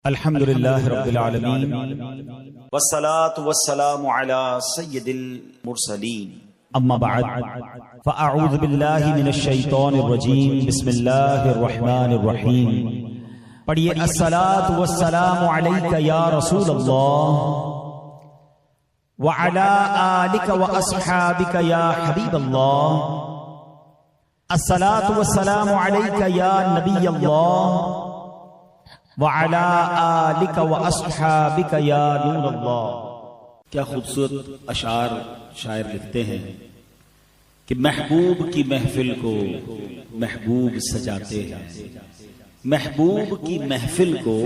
الحمدللہ رب العالمین والصلاة والسلام على سید المرسلین اما بعد فاعوذ باللہ من الشیطان الرجیم بسم اللہ الرحمن الرحیم پڑھیے الصلاة والسلام علیک یا رسول اللہ وعلى آلک واصحابک یا حبیب اللہ الصلاة والسلام علیک یا نبی اللہ وعلى آلک واصحابک یا نور اللہ۔ کیا خوبصورت اشعار شاعر لکھتے ہیں کہ محبوب کی محفل کو محبوب سجاتے ہیں، محبوب کی محفل کو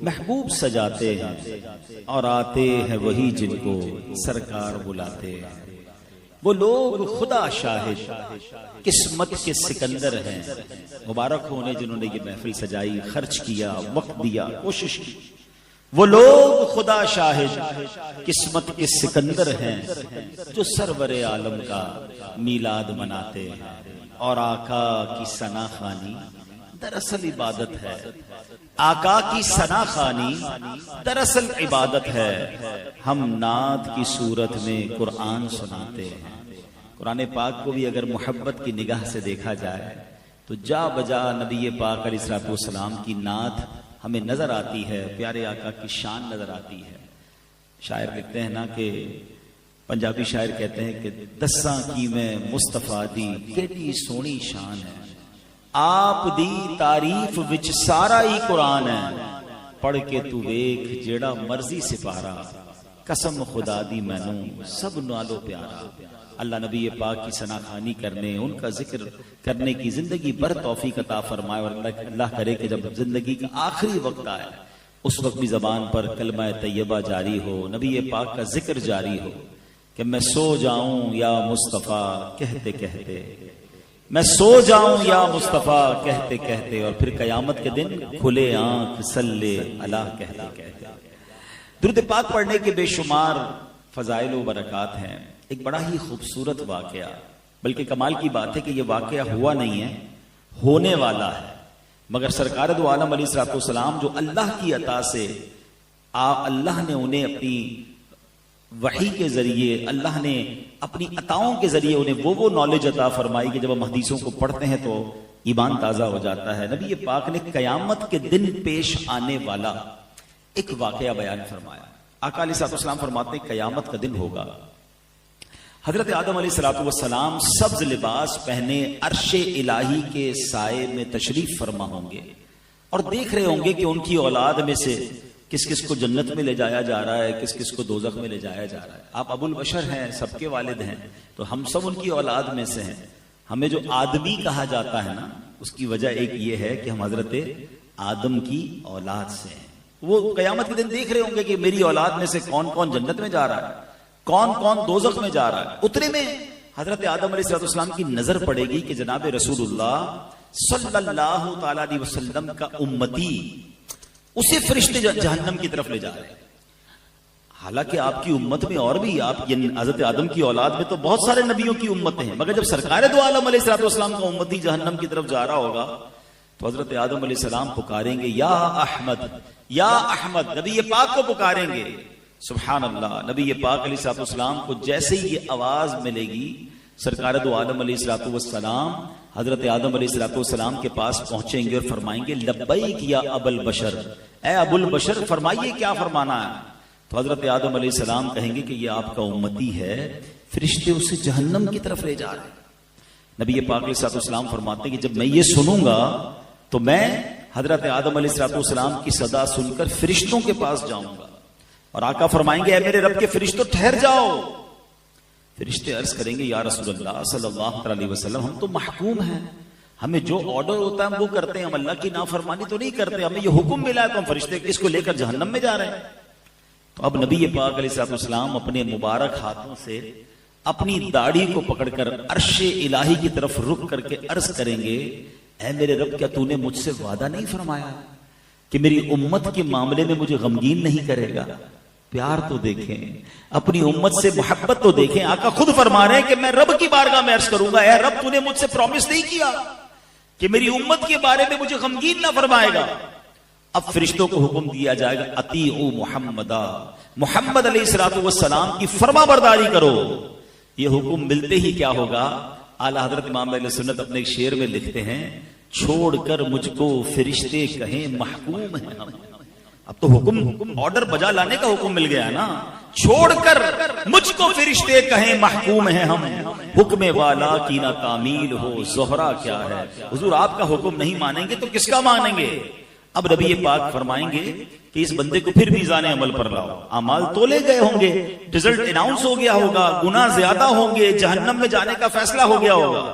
محبوب سجاتے ہیں، اور آتے ہیں وہی جن کو سرکار بلاتے ہیں۔ وہ لوگ خدا شاہد قسمت کے سکندر ہیں، مبارک ہونے جنہوں نے یہ محفل سجائی، خرچ کیا، وقت دیا، کوشش کی۔ وہ لوگ خدا شاہد قسمت کے سکندر ہیں جو سرور عالم کا میلاد مناتے ہیں، اور آقا کی ثنا خوانی دراصل عبادت ہے۔ آقا کی ثنا خوانی دراصل عبادت ہے۔ ہم نعت کی صورت میں قرآن سناتے ہیں۔ قرآن پاک کو بھی اگر محبت کی نگاہ سے دیکھا جائے تو جا بجا نبی پاک علیہ الصلوۃ والسلام کی نعت ہمیں نظر آتی ہے، پیارے آقا کی شان نظر آتی ہے۔ شاعر لکھتے ہیں نا کہ پنجابی شاعر کہتے ہیں کہ دساں کی میں مصطفیٰ دی کیڑی سونی شان ہے، آپ دی تعریف وچ سارا ہی قرآن ہے، پڑھ کے تو ویکھ جیڑا مرضی سپارا، قسم خدا دی مینوں سب نالو پیارا۔ اللہ نبی پاک کی ثنا خوانی کرنے، ان کا ذکر کرنے کی زندگی بھر توفیق عطا فرمائے، اور اللہ کرے کہ جب زندگی کا آخری وقت آئے اس وقت بھی زبان پر کلمہ طیبہ جاری ہو، نبی پاک کا ذکر جاری ہو کہ میں سو جاؤں یا مصطفیٰ کہتے کہتے، میں سو جاؤں یا مصطفیٰ کہتے کہتے، اور پھر قیامت کے دن کھلے آنکھ صلی اللہ کہتے کہتے۔ درود پاک پڑھنے کے بے شمار فضائل و برکات ہیں۔ ایک بڑا ہی خوبصورت واقعہ، بلکہ کمال کی بات ہے کہ یہ واقعہ ہوا نہیں ہے، ہونے والا ہے، مگر سرکار دو عالم علیہ الصلوۃ والسلام جو اللہ کی عطا سے اللہ نے انہیں اپنی وحی کے ذریعے، اللہ نے اپنی عطاؤں کے ذریعے انہیں وہ نالج عطا فرمائی کہ جب ہم حدیثوں کو پڑھتے ہیں تو ایمان تازہ ہو جاتا ہے۔ نبی پاک نے قیامت کے دن پیش آنے والا ایک واقعہ بیان فرمایا۔ آقا علیہ الصلوۃ والسلام فرماتے ہیں قیامت کا دن ہوگا، حضرت آدم علیہ الصلوۃ والسلام سبز لباس پہنے عرش الہی کے سائے میں تشریف فرما ہوں گے، اور دیکھ رہے ہوں گے کہ ان کی اولاد میں سے کس کس کو جنت میں لے جایا جا رہا ہے، کس کس کو دوزخ میں لے جایا جا رہا ہے۔ آپ ابو البشر ہیں، سب کے والد ہیں، تو ہم سب ان کی اولاد میں سے ہیں۔ ہمیں جو آدمی کہا جاتا ہے نا، اس کی وجہ ایک یہ ہے کہ ہم حضرت آدم کی اولاد سے ہیں۔ وہ قیامت کے دن دیکھ رہے ہوں گے کہ میری اولاد میں سے کون کون جنت میں جا رہا ہے، کون کون دوزخ میں جا رہا ہے۔ اتنے میں حضرت آدم علیہ الصلوۃ والسلام کی نظر پڑے گی کہ جناب رسول اللہ صلی اللہ تعالی علیہ وسلم کا امتی، اسے فرشتے جہنم کی طرف لے جا رہے ہیں۔ حالانکہ آپ کی امت میں اور بھی، آپ حضرت آدم کی اولاد میں تو بہت سارے نبیوں کی امتیں ہیں، مگر جب سرکار دو عالم علیہ الصلوۃ والسلام کا امتی جہنم کی طرف جا رہا ہوگا تو حضرت آدم علیہ السلام پکاریں گے یا احمد، یا احمد، نبی پاک کو پکاریں گے۔ سبحان اللہ، نبی پاک علیہ الصلوۃ والسلام کو جیسے ہی یہ آواز ملے گی، سرکار دو عالم علیہ الصلوۃ والسلام حضرت آدم علیہ الصلوۃ والسلام کے پاس پہنچیں گے اور فرمائیں گے لبیک یا ابو البشر، اے ابو البشر فرمائیے کیا فرمانا ہے۔ تو حضرت آدم علیہ السلام کہیں گے کہ یہ آپ کا امتی ہے، فرشتے اسے جہنم کی طرف لے جا رہے ہیں۔ نبی پاک علیہ الصلوۃ والسلام فرماتے ہیں کہ جب میں یہ سنوں گا تو میں حضرت آدم علیہ الصلوۃ والسلام کی صدا سن کر فرشتوں کے پاس جاؤں گا، اور آقا فرمائیں گے اے میرے رب کے فرشتوں ٹھہر جاؤ۔ فرشتے عرض کریں گے یا رسول اللہ صلی اللہ علیہ وسلم، ہم تو محکوم ہیں، ہمیں جو آرڈر ہوتا ہے ہم وہ کرتے ہیں، ہم اللہ کی نافرمانی تو نہیں کرتے، ہمیں یہ حکم ملا ہے تو ہم فرشتے اس کو لے کر جہنم میں جا رہے ہیں۔ تو اب نبی پاک علیہ الصلوۃ والسلام اپنے مبارک ہاتھوں سے اپنی داڑھی کو پکڑ کر عرش الہی کی طرف رک کر کے عرض کریں گے اے میرے رب، کیا تو نے مجھ سے وعدہ نہیں فرمایا کہ میری امت کے معاملے میں مجھے غمگین نہیں کرے گا؟ پیار تو دیکھیں، اپنی امت سے محبت تو دیکھیں۔ آقا خود فرما رہے ہیں کہ میں رب کی بارگاہ میں عرض کروں گا اے رب، تو نے مجھ سے پرومس نہیں کیا کہ میری امت کے بارے میں مجھے غمگین نہ فرمائے گا۔ اب فرشتوں کو حکم دیا جائے گا اطیعوا محمدا، محمد علیہ الصلوۃ والسلام کی فرما برداری کرو۔ یہ حکم ملتے ہی کیا ہوگا؟ اعلیٰ حضرت امام اہل سنت اپنے ایک شعر میں لکھتے ہیں، چھوڑ کر مجھ کو فرشتے کہیں محکوم ہیں ہم۔ اب تو حکم آرڈر بجا لانے کا حکم مل گیا نا، چھوڑ کر مجھ کو فرشتے کہیں محکوم ہیں ہم، حکم والا کی نہ تعمیل ہو زہرا کیا ہے۔ حضور آپ کا حکم نہیں مانیں گے تو کس کا مانیں گے؟ اب نبی پاک فرمائیں گے کہ اس بندے کو پھر میزان عمل پر لاؤ، اعمال تولے گئے ہوں گے، رزلٹ اناؤنس ہو گیا ہوگا، گناہ زیادہ ہوں گے، جہنم میں جانے کا فیصلہ ہو گیا ہوگا،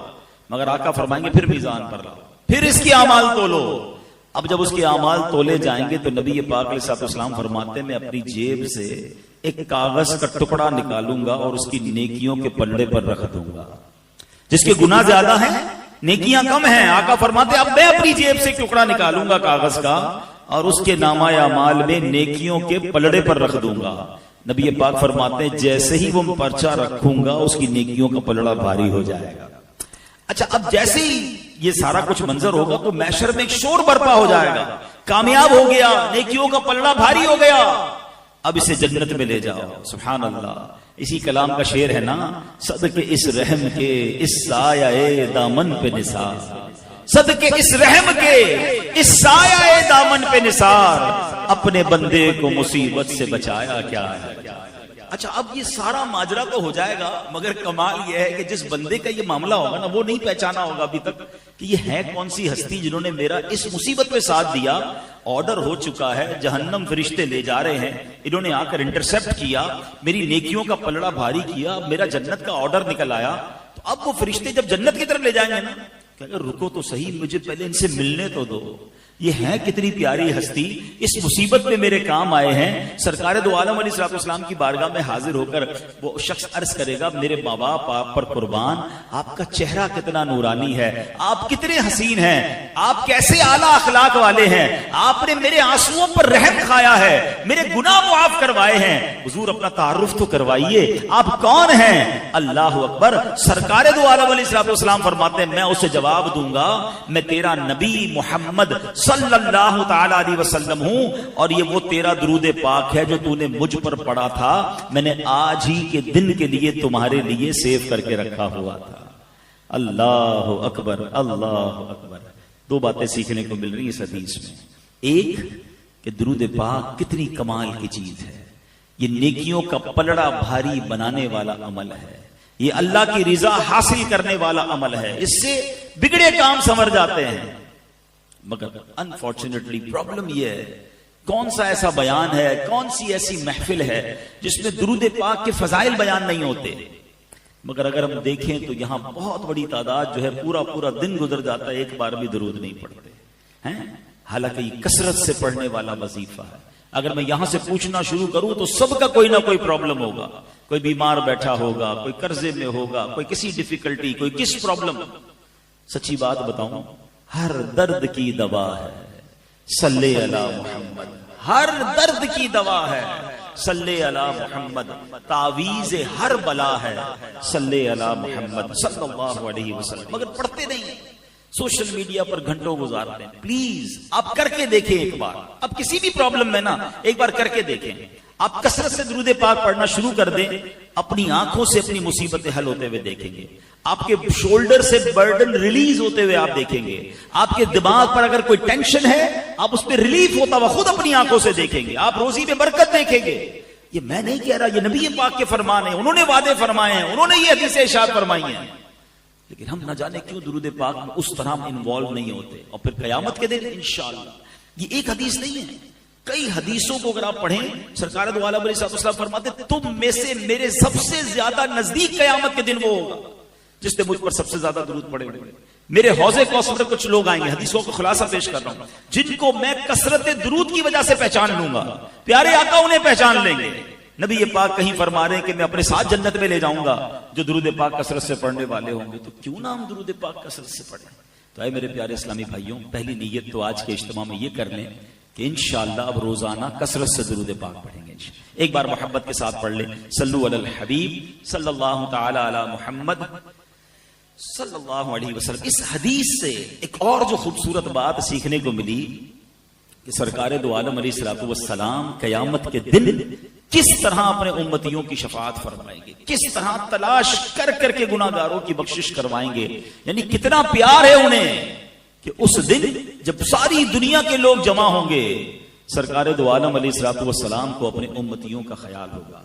مگر آقا فرمائیں گے پھر میزان پر لاؤ، پھر اس کی اعمال تولو۔ اب جب اس کے اعمال تولے جائیں گے تو نبی پاک علیہ الصلوۃ والسلام فرماتے ہیں میں اپنی جیب سے ایک کاغذ کا ٹکڑا نکالوں گا اور اس کی نیکیوں کے پلڑے پر رکھ دوں گا۔ جس کے گناہ زیادہ ہیں، نیکیاں کم ہیں، آقا فرماتے اب میں اپنی جیب سے ٹکڑا نکالوں گا کاغذ کا اور اس کے نامہ اعمال میں نیکیوں کے پلڑے پر رکھ دوں گا۔ نبی پاک فرماتے ہیں جیسے ہی وہ پرچہ رکھوں گا اس کی نیکیوں کا پلڑا بھاری ہو جائے گا۔ اچھا، اب جیسے ہی یہ سارا کچھ منظر ہوگا تو محشر میں ایک شور برپا ہو جائے گا، کامیاب ہو گیا، نیکیوں کا پلڑا بھاری ہو گیا، اب اسے جنت میں لے جاؤ۔ سبحان اللہ، اسی کلام کا شعر ہے نا، صدقے اس رحم کے اس سایہ دامن پہ نثار، صدقے اس رحم کے اس سایہ دامن پہ نثار، اپنے بندے کو مصیبت سے بچایا کیا ہے۔ اچھا، اب یہ سارا ماجرا تو ہو جائے گا، مگر کمال یہ ہے کہ جس بندے کا یہ معاملہ ہوگا نا وہ نہیں پہچانا ہوگا ابھی تک کہ یہ ہے کون سی ہستی جنہوں نے میرا اس مصیبت میں ساتھ دیا۔ آرڈر ہو چکا ہے، جہنم فرشتے لے جا رہے ہیں، انہوں نے آ کر انٹرسپٹ کیا، میری نیکیوں کا پلڑا بھاری کیا، میرا جنت کا آرڈر نکل آیا، تو اب وہ فرشتے جب جنت کی طرف لے جائیں گے نا، کہ اگر رکو تو صحیح، مجھے پہلے ان سے ملنے تو دو، یہ ہے کتنی پیاری ہستی، اس مصیبت میں میرے کام آئے ہیں۔ سرکار دو عالم علیہ الصلوۃ والسلام کی بارگاہ میں حاضر ہو کر وہ شخص عرض کرے گا میرے ماں باپ آپ پر قربان، آپ کا چہرہ کتنا نورانی ہے، آپ کتنے حسین ہیں، آپ کیسے اعلیٰ اخلاق والے ہیں، آپ نے میرے آنسوؤں پر رحم کھایا ہے، میرے گناہ معاف کروائے ہیں۔ حضور اپنا تعارف تو کروائیے، آپ کون ہیں؟ اللہ اکبر۔ سرکار دو عالم علیہ الصلوۃ والسلام فرماتے ہیں میں اسے جواب دوں گا میں تیرا نبی محمد صلی اللہ تعالی علیہ وسلم ہوں، اور یہ وہ تیرا درود پاک ہے جو تو نے مجھ پر پڑھا تھا، میں نے آج ہی کے دن کے لیے تمہارے لیے سیو کر کے رکھا ہوا تھا۔ اللہ اکبر، اللہ اکبر۔ دو باتیں سیکھنے کو مل رہی ہیں اس حدیث میں، ایک کہ درود پاک کتنی کمال کی چیز ہے، یہ نیکیوں کا پلڑا بھاری بنانے والا عمل ہے، یہ اللہ کی رضا حاصل کرنے والا عمل ہے، اس سے بگڑے کام سنور جاتے ہیں۔ مگر انفارچونیٹلی پرابلم یہ ہے، کون سا ایسا بیان ہے، کون سی ایسی محفل ہے جس میں درود پاک کے فضائل بیان نہیں ہوتے، مگر اگر ہم دیکھیں تو یہاں بہت بڑی تعداد جو ہے پورا دن گزر جاتا ہے ایک بار بھی درود نہیں پڑھتے ہیں، حالانکہ یہ کثرت سے پڑھنے والا وظیفہ ہے۔ اگر میں یہاں سے پوچھنا شروع کروں تو سب کا کوئی نہ کوئی پرابلم ہوگا، کوئی بیمار بیٹھا ہوگا، کوئی قرضے میں ہوگا، کوئی کسی ڈیفیکلٹی، کوئی کس پرابلم۔ سچی بات بتاؤں، ہر درد کی دوا ہے صلی علی محمد، ہر درد کی دوا ہے صلی علی محمد، تعویذ ہر بلا ہے صلی علی محمد صلی اللہ علیہ وسلم، مگر پڑھتے نہیں ہیں، سوشل میڈیا پر گھنٹوں گزارتے ہیں۔ پلیز آپ کر کے دیکھیں ایک بار، آپ کسی بھی پرابلم میں نا ایک بار کر کے دیکھیں، آپ کثرت سے درود پاک پڑھنا شروع کر دیں، اپنی آنکھوں سے اپنی مصیبتیں حل ہوتے ہوئے دیکھیں گے، آپ کے شولڈر سے برڈن ریلیز ہوتے ہوئے آپ دیکھیں گے، آپ کے دماغ پر اگر کوئی ٹینشن ہے آپ اس پہ ریلیف ہوتا ہوا خود اپنی آنکھوں سے دیکھیں گے، آپ روزی میں برکت دیکھیں گے۔ یہ میں نہیں کہہ رہا، یہ نبی پاک کے فرمان ہیں، انہوں نے وعدے فرمائے ہیں، انہوں نے یہ حدیثیں ارشاد فرمائی ہیں، لیکن ہم نہ جانے کیوں درود پاک میں اس طرح انوالو نہیں ہوتے۔ اور پھر قیامت کے دن انشاءاللہ، یہ ایک حدیث نہیں ہے، کئی حدیثوں کو اگر آپ پڑھیں، سرکار دو عالم علیہ السلام فرماتے تم میں سے میرے سب سے زیادہ نزدیک قیامت کے دن وہ ہوگا جس نے مجھ پر سب سے زیادہ درود پڑے ہوئے۔ میرے حوض کوثر پر کچھ لوگ آئیں گے، حدیثوں کو خلاصہ پیش کر رہا ہوں، جن کو میں کثرت درود کی وجہ سے پہچان لوں گا، پیارے آقا انہیں پہچان لیں گے۔ نبی یہ پاک کہیں فرما رہے ہیں کہ میں اپنے ساتھ جنت میں لے جاؤں گا جو درود پاک کثرت سے پڑھنے والے ہوں گے، تو کیوں نہ ہم درود پاک کثرت سے پڑھیں۔ تو اے میرے پیارے اسلامی بھائیوں، پہلی نیت تو آج کے اجتماع میں یہ کر لیں کہ انشاءاللہ اب روزانہ کثرت سے درود پاک پڑھیں گے۔ ایک بار محبت کے ساتھ پڑھ لیں، صلو علی الحبیب صلی اللہ تعالی علی محمد صلی اللہ علیہ وسلم۔ اس حدیث سے ایک اور جو خوبصورت بات سیکھنے کو ملی کہ سرکار دو عالم علیہ الصلوۃ والسلام قیامت کے دن کس طرح اپنے امتیوں کی شفاعت فرمائیں گے، کس طرح تلاش کر کر کے گناہگاروں کی بخشش کروائیں گے. یعنی کتنا پیار ہے انہیں کہ اس دن جب ساری دنیا کے لوگ جمع ہوں گے سرکار دو عالم علیہ الصلوۃ والسلام کو اپنے امتیوں کا خیال ہوگا.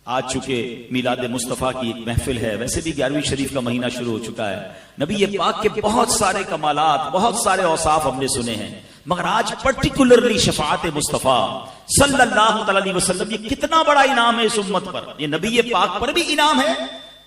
آج چونکہ میلاد مصطفیٰ کی ایک محفل ہے، ویسے بھی 11ویں شریف کا مہینہ شروع ہو چکا ہے. نبی پاک کے بہت سارے کمالات، بہت سارے اوصاف ہم نے سنے ہیں، مگر آج پرٹیکولرلی شفاعت مصطفیٰ صلی اللہ علیہ وسلم، یہ کتنا بڑا انعام ہے اس امت پر. یہ نبی پاک پر بھی انعام ہے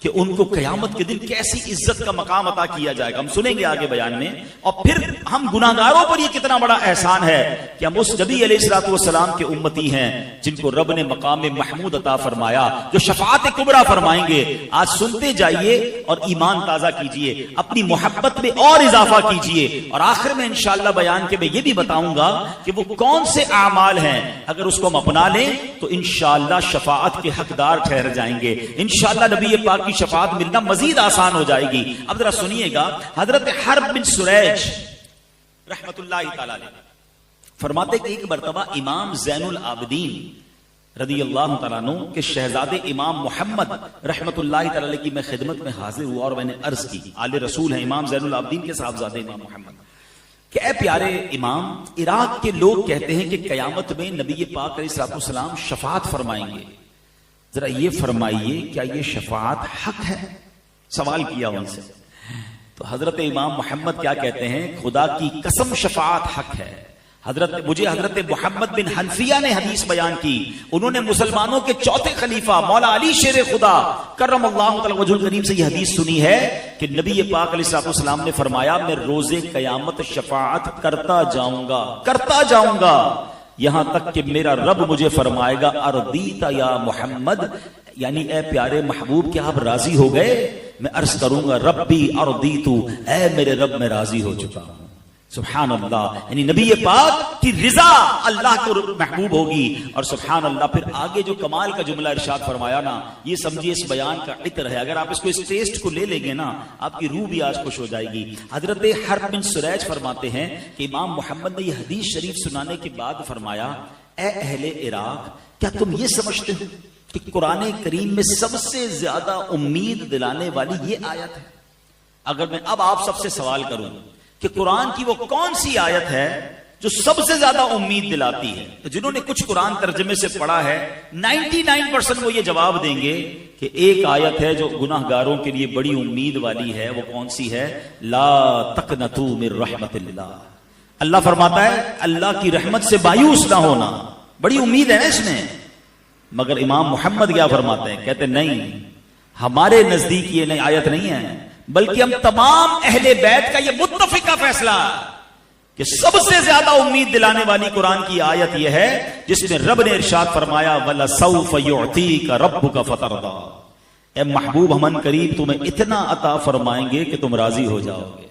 کہ ان کو قیامت کے دن کیسی عزت کا مقام عطا کیا جائے گا، ہم سنیں گے آگے بیان میں. اور پھر ہم گناہگاروں پر یہ کتنا بڑا احسان ہے کہ ہم اس نبی علیہ الصلوۃ والسلام کے امتی ہیں جن کو رب نے مقام محمود عطا فرمایا، جو شفاعت کبریٰ فرمائیں گے. آج سنتے جائیے اور ایمان تازہ کیجئے، اپنی محبت میں اور اضافہ کیجئے. اور آخر میں انشاءاللہ بیان کے میں یہ بھی بتاؤں گا کہ وہ کون سے اعمال ہیں اگر اس کو ہم اپنا لیں تو انشاءاللہ شفاعت کے حقدار ٹھہر جائیں گے. انشاءاللہ نبی پاک کی شفاعت ملنا مزید آسان ہو جائے گی. اب ذرا سنیے گا، حضرت حرب بن سریج رحمت اللہ تعالی علیہ فرماتے کہ ایک مرتبہ امام زین العابدین رضی اللہ تعالیٰ عنہ کے شہزادے امام محمد رحمت اللہ تعالی علیہ کی میں خدمت میں حاضر ہوا اور میں نے عرض کی، آل رسول ہیں امام زین العابدین کے صاحبزادے امام محمد، کہ اے پیارے امام، عراق کے لوگ کہتے ہیں کہ قیامت میں نبی پاک علیہ الصلوۃ والسلام شفاعت فرمائیں گے، ذرا یہ فرمائیے کیا یہ شفاعت حق ہے؟ سوال کیا ان سے. تو حضرت امام محمد کیا کہتے ہیں، خدا کی قسم شفاعت حق ہے. مجھے حضرت محمد بن حنفیہ نے حدیث بیان کی، انہوں نے مسلمانوں کے چوتھے خلیفہ مولا علی شیر خدا کرم اللہ تعالی وجہ الکریم سے یہ حدیث سنی ہے کہ نبی پاک علیہ الصلوۃ والسلام نے فرمایا میں روز قیامت شفاعت کرتا جاؤں گا یہاں تک کہ میرا رب مجھے فرمائے گا ارضیت یا محمد، یعنی اے پیارے محبوب کیا آپ راضی ہو گئے؟ میں عرض کروں گا ربی ارضیت، اے میرے رب میں راضی ہو چکا ہوں. سبحان اللہ، یعنی نبی پاک کی رضا اللہ کو محبوب ہوگی. اور سبحان اللہ پھر آگے جو کمال کا جملہ ارشاد فرمایا نا، یہ سمجھیے اس بیان کا عطر ہے. اگر آپ اس کو اس ٹیسٹ کو لے لیں گے نا آپ کی روح بھی آج خوش ہو جائے گی. حضرت حرب بن سریج فرماتے ہیں کہ امام محمد نے یہ حدیث شریف سنانے کے بعد فرمایا، اے اہل عراق کیا تم یہ سمجھتے ہو کہ قرآن کریم میں سب سے زیادہ امید دلانے والی یہ آیت ہے؟ اگر میں اب آپ سب سے سوال کروں کہ قرآن کی وہ کون سی آیت ہے جو سب سے زیادہ امید دلاتی ہے، تو جنہوں نے کچھ قرآن ترجمے سے پڑھا ہے 99% وہ یہ جواب دیں گے کہ ایک آیت ہے جو گناہگاروں کے لیے بڑی امید والی ہے. وہ کون سی ہے؟ لا تقنطوا من رحمت اللہ. اللہ فرماتا ہے اللہ کی رحمت سے مایوس نہ ہونا، بڑی امید ہے نا اس میں. مگر امام محمد کیا فرماتے ہیں؟ کہتے نہیں، ہمارے نزدیک یہ نئی آیت نہیں ہے، بلکہ ہم تمام اہل بیت کا یہ متفقہ فیصلہ کہ سب سے زیادہ امید دلانے والی قرآن کی آیت یہ ہے جس میں رب نے ارشاد فرمایا وَلَسَوْفَ يُعْطِيكَ رَبُّكَ فَتَرْضَىٰ، اے محبوب ہم قریب تمہیں اتنا عطا فرمائیں گے کہ تم راضی ہو جاؤ گے.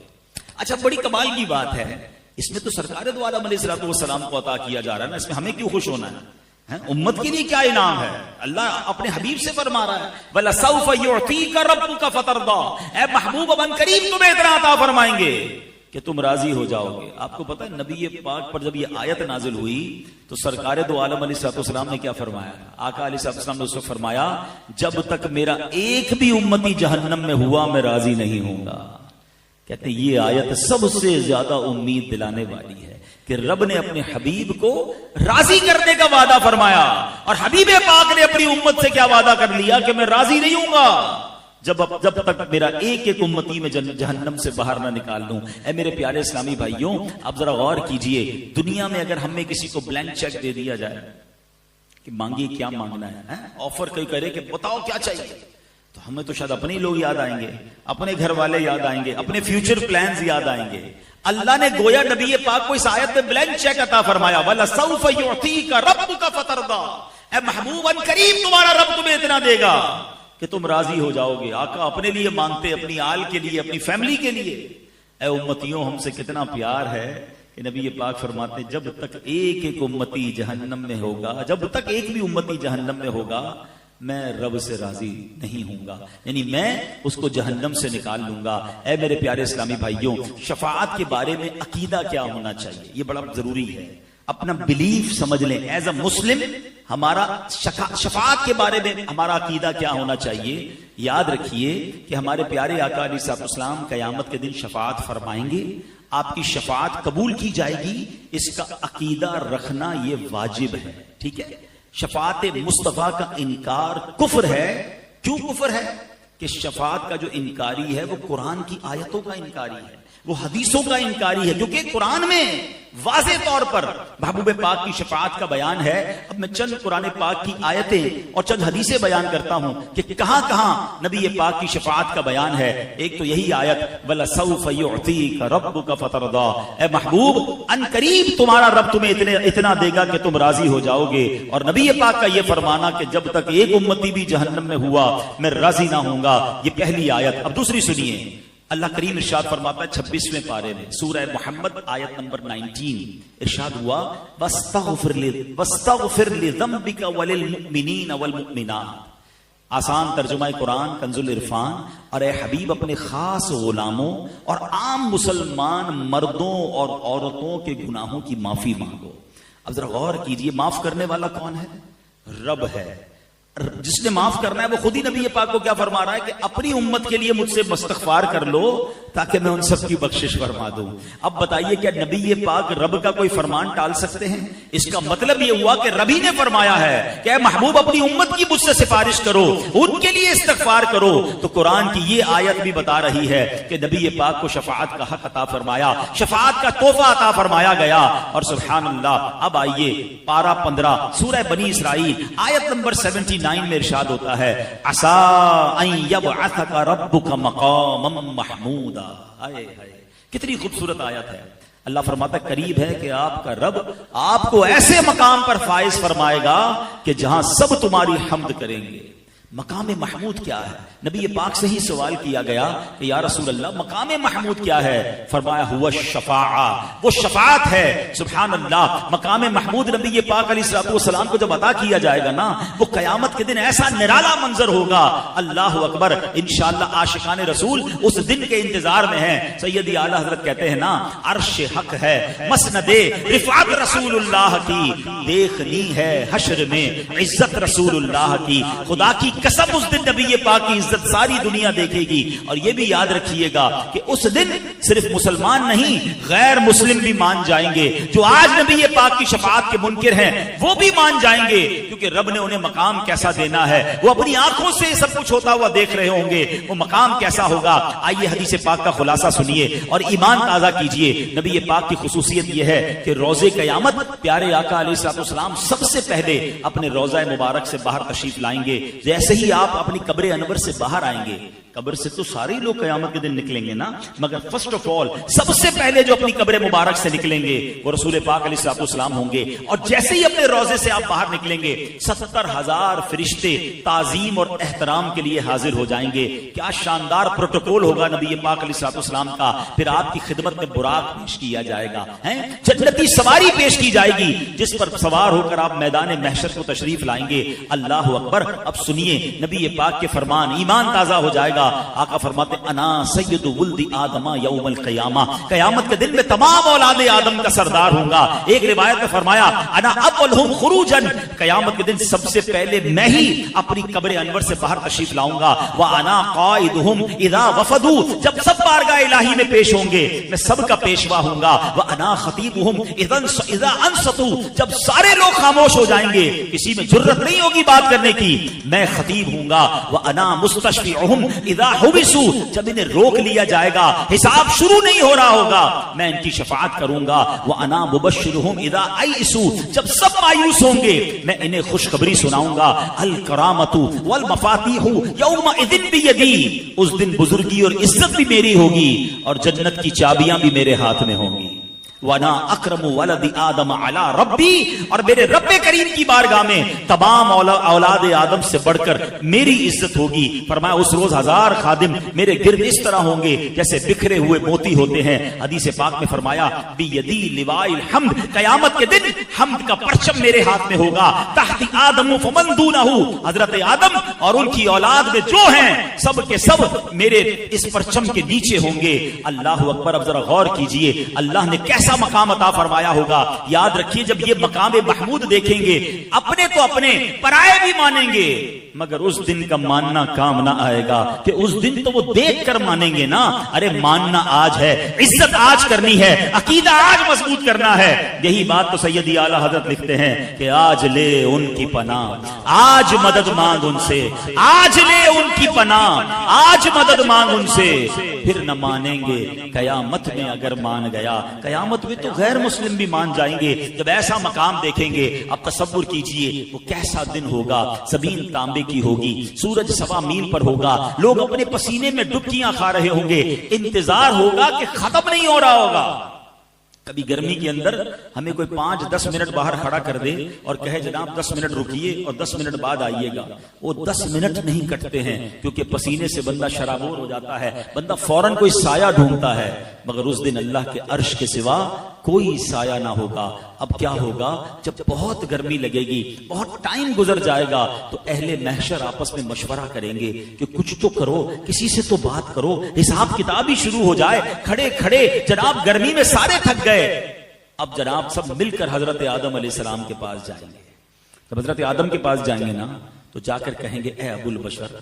اچھا بڑی کمال کی بات ہے، اس میں تو سرکار دو عالم علیہ الصلوۃ والسلام کو عطا کیا جا رہا ہے نا، اس میں ہمیں کیوں خوش ہونا ہے؟ امت کے لیے کیا انعام ہے؟ اللہ اپنے حبیب سے فرما رہا ہے وَلَسَوْفَ يُعْطِيكَ رَبُّكَ فَتَرْضَىٰ، اے محبوب اب قریب تمہیں اتنا عطا فرمائیں گے کہ تم راضی ہو جاؤ گے. آپ کو پتہ ہے نبی پاک پر جب یہ آیت نازل ہوئی تو سرکار دو عالم علیہ الصلوۃ والسلام نے کیا فرمایا؟ آقا علیہ الصلوۃ والسلام نے اس کو فرمایا جب تک میرا ایک بھی امتی جہنم میں ہوا میں راضی نہیں ہوں گا. کہتے ہیں یہ آیت سب سے زیادہ امید دلانے والی ہے کہ رب نے اپنے حبیب کو راضی کرنے کا وعدہ فرمایا، اور حبیب پاک نے اپنی امت سے کیا وعدہ کر لیا کہ میں راضی نہیں ہوں گا جب تک میرا ایک ایک امتی میں جہنم سے باہر نہ نکال لوں. اے میرے پیارے اسلامی بھائیوں، آپ ذرا غور کیجئے، دنیا میں اگر ہمیں کسی کو بلینک چیک دے دیا جائے کہ مانگیے کیا مانگنا ہے، آفر کوئی کرے کہ بتاؤ کیا چاہیے، تو ہمیں تو شاید اپنے لوگ یاد آئیں گے، اپنے گھر والے یاد آئیں گے، اپنے فیوچر پلانز یاد آئیں گے. اللہ نے گویا نبی پاک کو اس آیت میں بلینک چیک عطا فرمایا وَلَسَوْفَ يُعْطِيكَ رَبُّكَ فَتَرْضَىٰ، اے محبوب ان قریب تمہارا رب تمہیں اتنا دے گا کہ تم راضی ہو جاؤ گے. آقا اپنے لیے مانگتے، اپنی آل کے لیے، اپنی فیملی کے لیے. اے امتیوں ہم سے کتنا پیار ہے کہ نبی پاک فرماتے جب تک ایک ایک امتی جہنم میں ہوگا، جب تک ایک بھی امتی جہنم میں ہوگا میں رب سے راضی نہیں ہوں گا، یعنی میں اس کو جہنم سے نکال لوں گا. اے میرے پیارے اسلامی بھائیوں، شفاعت کے بارے میں عقیدہ کیا ہونا چاہیے یہ بڑا ضروری ہے. اپنا بلیف سمجھ لیں ایز اے مسلم. ہمارا شفاعت کے بارے میں ہمارا عقیدہ کیا ہونا چاہیے؟ یاد رکھیے کہ ہمارے پیارے آقا علیہ الصلوۃ والسلام قیامت کے دن شفاعت فرمائیں گے، آپ کی شفاعت قبول کی جائے گی، اس کا عقیدہ رکھنا یہ واجب ہے. ٹھیک ہے؟ شفاعت مصطفیٰ کا انکار کفر ہے. کیوں کفر ہے؟ کہ شفاعت کا جو انکاری ہے وہ قرآن کی آیتوں کا انکاری ہے، وہ حدیثوں کا انکاری ہے، کیونکہ قرآن میں واضح طور پر محبوب پاک کی شفاعت کا بیان ہے. اب میں چند قرآن پاک کی آیتیں اور چند حدیثیں بیان کرتا ہوں کہ کہاں کہاں نبی پاک کی شفاعت کا بیان ہے. ایک تو یہی آیت وَلَسَوْفَ يُعْطِيكَ رَبُّكَ فَتَرْضَىٰ، اے محبوب ان قریب تمہارا رب تمہیں اتنا دے گا کہ تم راضی ہو جاؤ گے. اور نبی پاک کا یہ فرمانا کہ جب تک ایک امتی بھی جہنم میں ہوا میں راضی نہ ہوں گا، یہ پہلی آیت. اب دوسری سنیے، اللہ کریم ارشاد فرماتا ہے 26ویں پارے میں سورہ محمد آیت نمبر 19، ارشاد ہوا وَاسْتَغْفِرْ لِذَنبِكَ وَلِلْمُؤْمِنِينَ وَالْمُؤْمِنَاتِ. آسان ترجمہ قرآن کنز العرفان. اور اے حبیب اپنے خاص غلاموں اور عام مسلمان مردوں اور عورتوں کے گناہوں کی معافی مانگو. اب ذرا غور کیجئے، معاف کرنے والا کون ہے؟ رب ہے. جس نے معاف کرنا ہے وہ خود ہی نبی پاک کو کیا فرما رہا ہے کہ اپنی امت کے لیے مجھ سے استغفار کر لو تاکہ میں ان سب کی بخشش فرما دوں. اب بتائیے کیا نبی پاک رب کا کوئی فرمان ٹال سکتے ہیں؟ اس کا مطلب یہ ہوا کہ رب ہی نے فرمایا ہے کہ اے محبوب اپنی امت کی مجھ سے سفارش کرو، ان کے لیے استغفار کرو. تو قرآن کی یہ آیت بھی بتا رہی ہے کہ نبی پاک کو شفاعت کا حق عطا فرمایا، شفاعت کا تحفہ عطا فرمایا گیا. اور سبحان اللہ، اب آئیے پارہ 15 سورہ بنی اسرائیل آیت نمبر 79 میں ارشاد ہوتا ہے عَسَىٰ أَن يَبْعَثَكَ رَبُّكَ مَقَامًا مَحْمُودًا. کتنی خوبصورت آیت ہے. اللہ فرماتا ہے قریب ہے کہ آپ کا رب آپ کو ایسے مقام پر فائز فرمائے گا کہ جہاں سب تمہاری حمد کریں گے. مقام محمود کیا ہے؟ نبی پاک سے ہی سوال کیا گیا کہ یا رسول اللہ مقام محمود کیا ہے؟ فرمایا ہوا الشفاعہ، وہ شفاعت ہے. سبحان اللہ، مقام محمود نبی پاک علیہ الصلوۃ والسلام کو جب عطا کیا جائے گا نا، وہ قیامت کے دن ایسا نرالا منظر ہوگا. اللہ اکبر. انشاءاللہ عاشقان رسول اس دن کے انتظار میں ہیں. سیدی اعلیٰ حضرت کہتے ہیں نا عرش حق ہے مسند رفعت رسول اللہ کی، دیکھنی ہے حشر میں عزت رسول اللہ کی. خدا کی قسم اس دن نبی پاک کی عزت ساری دنیا دیکھے گی. اور یہ بھی یاد رکھیے گا کہ اس دن صرف مسلمان نہیں غیر مسلم بھی مان جائیں گے. جو آج نبی پاک کی شفاعت کے منکر ہیں وہ بھی مان جائیں گے، کیونکہ رب نے انہیں مقام کیسا دینا ہے وہ اپنی آنکھوں سے سب کچھ ہوتا ہوا دیکھ رہے ہوں گے. وہ مقام کیسا ہوگا؟ آئیے حدیث پاک کا خلاصہ سنیے اور ایمان تازہ کیجئے. نبی پاک کی خصوصیت یہ ہے کہ روزے قیامت پیارے آقا علیہ الصلوۃ والسلام سب سے پہلے اپنے روضہ مبارک سے باہر تشریف لائیں گے. جیسے ہی آپ اپنی قبر انور سے باہر آئیں گے، قبر سے تو سارے لوگ قیامت کے دن نکلیں گے نا، مگر فرسٹ آف آل سب سے پہلے جو اپنی قبر مبارک سے نکلیں گے وہ رسول پاک علیہ الصلوۃ والسلام ہوں گے. اور جیسے ہی اپنے روضے سے آپ باہر نکلیں گے 70,000 فرشتے تعظیم اور احترام کے لیے حاضر ہو جائیں گے. کیا شاندار پروٹوکول ہوگا نبی پاک علیہ الصلوۃ والسلام کا. پھر آپ کی خدمت میں براق پیش کیا جائے گا، جنتی سواری پیش کی جائے گی جس پر سوار ہو کر آپ میدان محشر کو تشریف لائیں گے. اللہ اکبر. اب سنیے نبی پاک کے فرمان، ایمان تازہ ہو جائے گا. آقا فرماتے انا سید ولد آدم یوم القیامہ، قیامت کے دن میں تمام اولاد آدم کا سردار ہوں گا. ایک روایت میں فرمایا انا اولہم خروجا، قیامت کے دن سب سے پہلے میں ہی اپنی قبر انور سے باہر تشریف لاؤں گا. وانا قائدہم اذا وفدوا، جب سب بارگاہ الہی میں پیش ہوں گے میں سب کا پیشوا ہوں گا. وانا خطیبہم اذا انصتوا، جب سارے لوگ خاموش ہو جائیں گے کسی میں جرت نہیں ہوگی بات کرنے کی، میں خطیب ہوں گا. وانا مستشفعہم اذا حبسوا، جب انہیں روک لیا جائے گا حساب شروع نہیں ہو رہا ہوگا میں ان کی شفاعت کروں گا. وانا مبشرہم اذا ایئسوا، جب سب مایوس ہوں گے میں انہیں خوشخبری سناؤں گا. الکرامۃ والمفاتیح یومئذ بیدی، اس دن بزرگی اور عزت بھی میری ہوگی اور جنت کی چابیاں بھی میرے ہاتھ میں ہوں گی. وانا اکرم ولد آدم علی ربی، اور میرے رب کریم کی بارگاہ میں تمام اولاد آدم سے بڑھ کر میری عزت ہوگی. فرمایا اس روز 1000 خادم میرے گرد اس طرح ہوں گے جیسے بکھرے ہوئے موتی ہوتے ہیں. حدیث پاک میں فرمایا بیدی لواء الحمد، قیامت کے دن حمد کا پرچم میرے ہاتھ میں ہوگا. تحت آدم فمن دونہ، حضرت آدم اور ان کی اولاد میں جو ہیں سب کے سب میرے اس پرچم کے نیچے ہوں گے. اللہ اکبر. اب ذرا غور کیجئے اللہ نے کیسے کیسا مقام عطا فرمایا ہوگا. یاد رکھیے جب یہ مقام محمود دیکھیں گے اپنے تو اپنے پرائے بھی مانیں گے, مگر اس دن کا ماننا کام نہ آئے گا کہ اس دن تو وہ دیکھ کر مانیں گے نا. ارے ماننا آج ہے, عزت آج کرنی ہے, عقیدہ آج مضبوط کرنا ہے. یہی بات تو سیدی اعلیٰ حضرت لکھتے ہیں کہ آج لے ان کی پناہ, آج مدد مانگ ان سے, آج لے ان کی پناہ, آج مدد مانگ ان سے, پھر نہ مانیں گے قیامت میں اگر مان گیا. قیامت میں تو غیر مسلم بھی مان جائیں گے جب ایسا مقام دیکھیں گے. اب تصور کیجئے وہ کیسا دن ہوگا. زمین تانبے کی ہوگی, سورج 1.25 میل پر ہوگا, لوگ اپنے پسینے میں ڈبکیاں کھا رہے ہوں گے, انتظار ہوگا کہ ختم نہیں ہو رہا ہوگا. کبھی گرمی کے اندر ہمیں کوئی 5-10 منٹ باہر کھڑا کر دے اور کہے جناب 10 منٹ رکیے اور 10 منٹ بعد آئیے گا, وہ 10 منٹ نہیں کٹتے ہیں کیونکہ پسینے سے بندہ شرابور ہو جاتا ہے, بندہ فوراً کوئی سایہ ڈھونڈتا ہے. مگر اس دن اللہ کے عرش کے سوا کوئی سایہ نہ ہوگا. اب کیا ہوگا جب بہت گرمی لگے گی, بہت ٹائم گزر جائے گا, تو اہل محشر آپس میں مشورہ کریں گے کہ کچھ تو کرو, کسی سے تو بات کرو, حساب کتاب ہی شروع ہو جائے. کھڑے کھڑے جناب گرمی میں سارے تھک گئے. اب جناب سب مل کر حضرت آدم علیہ السلام کے پاس جائیں گے. جب حضرت آدم کے پاس جائیں گے نا تو جا کر کہیں گے اے ابو البشر,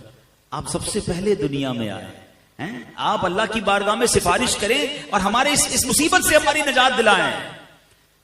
آپ سب سے پہلے دنیا میں آئے ہیں, آپ اللہ کی بارگاہ میں سفارش کریں اور ہمارے اس مصیبت سے ہماری نجات دلائیں.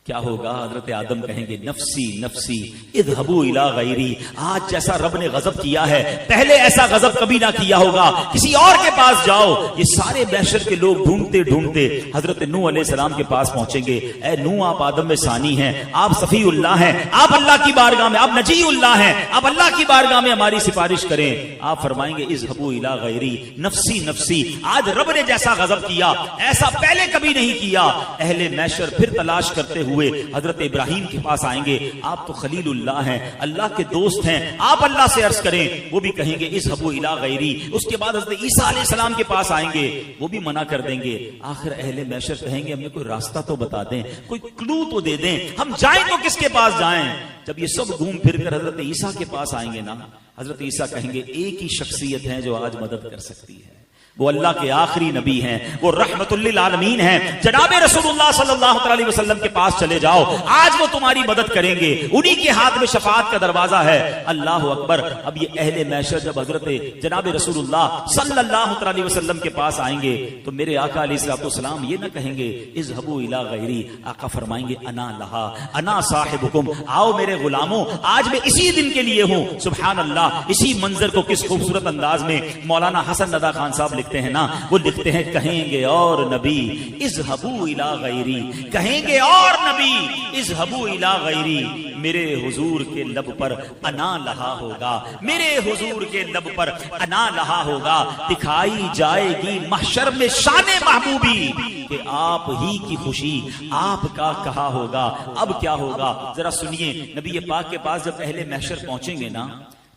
کیا ہوگا؟ حضرت آدم کہیں گے نفسی نفسی اذهبوا الی غیری. آج جیسا رب نے غضب کیا ہے پہلے ایسا غضب کبھی نہ کیا ہوگا, کسی اور کے پاس جاؤ. یہ سارے محشر کے لوگ ڈھونڈتے ڈھونڈتے حضرت نوح علیہ السلام کے پاس پہنچیں گے. اے نوح, آپ آدم میں ثانی ہیں, آپ صفی اللہ ہیں, آپ اللہ کی بارگاہ میں, آپ نجی اللہ ہیں, آپ اللہ کی بارگاہ میں ہماری سفارش کریں. آپ فرمائیں گے اذهبوا الی غیری نفسی نفسی. آج رب نے جیسا غضب کیا ایسا پہلے کبھی نہیں کیا. اہل محشر پھر تلاش کرتے ہوئے حضرت ابراہیم کے پاس آئیں گے. آپ تو خلیل اللہ ہیں, اللہ کے دوست ہیں, آپ اللہ سے عرض کریں. وہ بھی کہیں گے اذهبوا الی غیری. اس کے بعد حضرت عیسیٰ علیہ السلام کے پاس آئیں گے, وہ بھی منع کر دیں گے. آخر اہل محشر کہیں گے ہمیں کوئی راستہ تو بتا دیں, کوئی کلو تو دے دیں, ہم جائیں تو کس کے پاس جائیں. جب یہ سب گھوم پھر کر حضرت عیسیٰ کے پاس آئیں گے نا, حضرت عیسیٰ کہیں گے ایک ہی شخصیت ہے جو آج مدد کر سکتی ہے, وہ اللہ کے آخری نبی ہیں, وہ رحمت للعالمین ہیں, جناب رسول اللہ صلی اللہ علیہ وسلم کے پاس چلے جاؤ, آج وہ تمہاری مدد کریں گے, انہی کے ہاتھ میں شفاعت کا دروازہ ہے. اللہ اکبر. اب یہ اہل محشر جب حضرت جناب رسول اللہ صلی اللہ علیہ وسلم کے پاس آئیں گے تو میرے آقا علیہ السلام یہ نہ کہیں گے اذهبوا الی غیری. آقا فرمائیں گے انا لہا انا صاحبکم, آؤ میرے غلاموں, آج میں اسی دن کے لیے ہوں. سبحان اللہ. اسی منظر کو کس خوبصورت انداز میں مولانا حسن رضا خان صاحب لکھتے ہیں نا, وہ لکھتے ہیں کہیں گے اور نبی اذهبوا الی غیری, کہیں گے اور نبی اذهبوا الی غیری. میرے حضور کے لب پر انا لہا ہوگا, میرے حضور کے لب پر انا لہا ہوگا. دکھائی جائے گی محشر میں شان محبوبی کہ آپ ہی کی خوشی آپ کا کہا ہوگا. اب کیا ہوگا ذرا سنیے. نبی پاک کے پاس جب اہل محشر پہنچیں گے نا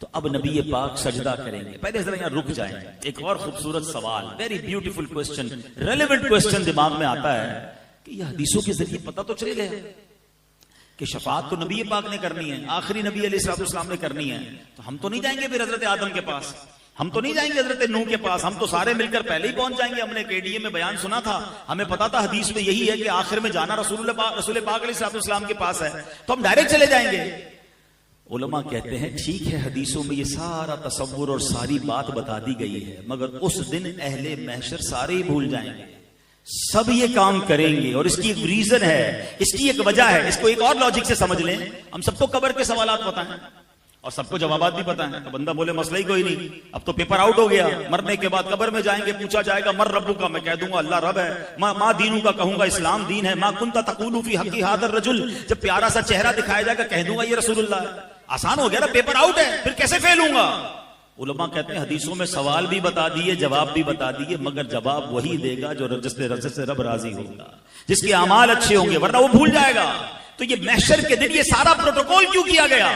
تو اب نبی پاک سجدہ کریں گے. پہلے ذرا یہاں رک جائیں. ایک اور خوبصورت سوال, very beautiful question, relevant question دماغ میں آتا ہے کہ یہ حدیثوں کے ذریعے پتہ تو چلے گیا کہ شفاعت تو نبی پاک نے کرنی ہے, آخری نبی علیہ السلام نے کرنی ہے. تو ہم تو نہیں جائیں گے پھر حضرت آدم کے پاس, ہم تو نہیں جائیں گے حضرت نوح کے پاس, ہم تو سارے مل کر پہلے ہی پہنچ جائیں گے. ہم نے KDA میں بیان سنا تھا, ہمیں پتا تھا حدیث میں یہی ہے کہ آخر میں جانا رسول پاک علیہ السلام کے پاس ہے, تو ہم ڈائریکٹ چلے جائیں گے. علماء کہتے ہیں ٹھیک ہے حدیثوں میں یہ سارا تصور اور ساری بات بتا دی گئی ہے, مگر اس دن اہل محشر سارے ہی بھول جائیں گے, سب یہ کام کریں گے. اور اس کی ایک ریزن ہے, اس کی ایک وجہ ہے. اس کو ایک اور لاجک سے سمجھ لیں. ہم سب کو قبر کے سوالات پتہ ہیں اور سب کو جوابات بھی پتہ ہیں. تو بندہ بولے مسئلہ ہی کوئی نہیں, اب تو پیپر آؤٹ ہو گیا, مرنے کے بعد قبر میں جائیں گے, پوچھا جائے گا مر ربو کا, میں کہہ دوں گا اللہ رب ہے. ماں دینوں کا کہوں گا اسلام دین ہے. ماں کنتا تقول فی حق ھذا الرجل, جب پیارا سا چہرہ دکھایا جائے گا کہہ دوں گا یہ رسول اللہ ہے. آسان ہو گیا نا, پیپر آؤٹ ہے, پھر کیسے فیل ہوں گا. علماء کہتے ہیں حدیثوں میں سوال بھی بتا دیے, جواب بھی بتا دیے, مگر جواب وہی دے گا جو جس سے رب راضی ہوگا, جس کے اعمال اچھے ہوں گے, ورنہ وہ بھول جائے گا. تو یہ محشر کے دن یہ سارا پروٹوکول کیوں کیا گیا؟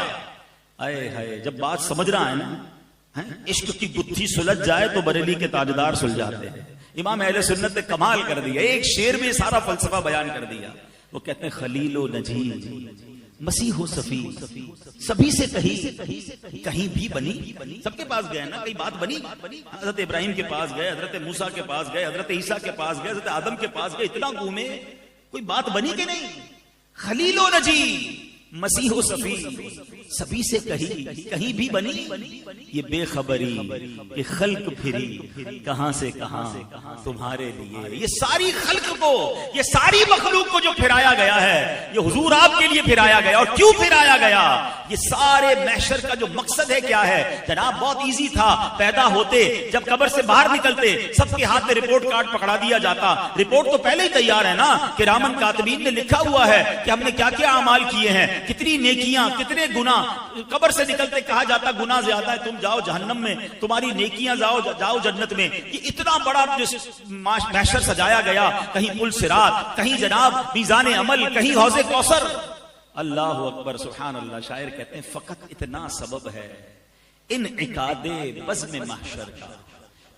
اے ہائے, جب بات سمجھ رہا ہے نا, عشق کی گتھی سلجھ جائے تو بریلی کے تاجدار سلجھ جاتے ہیں. امام اہل سنت نے کمال کر دیا, ایک شعر میں سارا فلسفہ بیان کر دیا. وہ کہتے ہیں خلیل و نجی مسیح و صفی سبھی سے کہیں بھی بنی. سب کے پاس گئے نا, کئی بات بنی. حضرت ابراہیم کے پاس گئے, حضرت موسیٰ کے پاس گئے, حضرت عیسیٰ کے پاس گئے, حضرت آدم کے پاس گئے, اتنا گھومے کوئی بات بنی کہ نہیں؟ خلیل و نجی، مسیح و صفی، سبھی سے کہیں بھی بنی یہ بے خبری، یہ خلق پھری کہاں سے کہاں تمہارے لیے. یہ ساری خلق کو، یہ ساری مخلوق کو جو پھرایا گیا ہے، یہ حضور آپ کے لیے پھرایا گیا. اور کیوں پھرایا گیا؟ یہ سارے محشر کا جو مقصد ہے کیا ہے جناب؟ بہت ایزی تھا. پیدا ہوتے جب قبر سے باہر نکلتے سب کے ہاتھ میں رپورٹ کارڈ پکڑا دیا جاتا. رپورٹ تو پہلے ہی تیار ہے نا، کرامن کاتبین نے لکھا ہوا ہے کہ ہم نے کیا کیا اعمال کیے ہیں، کتنی نیکیاں، کتنے گناہ. قبر سے نکلتے کہا جاتا گناہ زیادہ ہے، تم جاؤ جہنم میں، تمہاری نیکیاں جاؤ جنت میں. یہ اتنا بڑا محشر سجایا گیا، کہیں پل صراط، کہیں جناب میزان عمل، کہیں حوض کوثر. اللہ اکبر، سبحان اللہ. شاعر کہتے ہیں فقط اتنا سبب ہے انعقاد بزم محشر کا.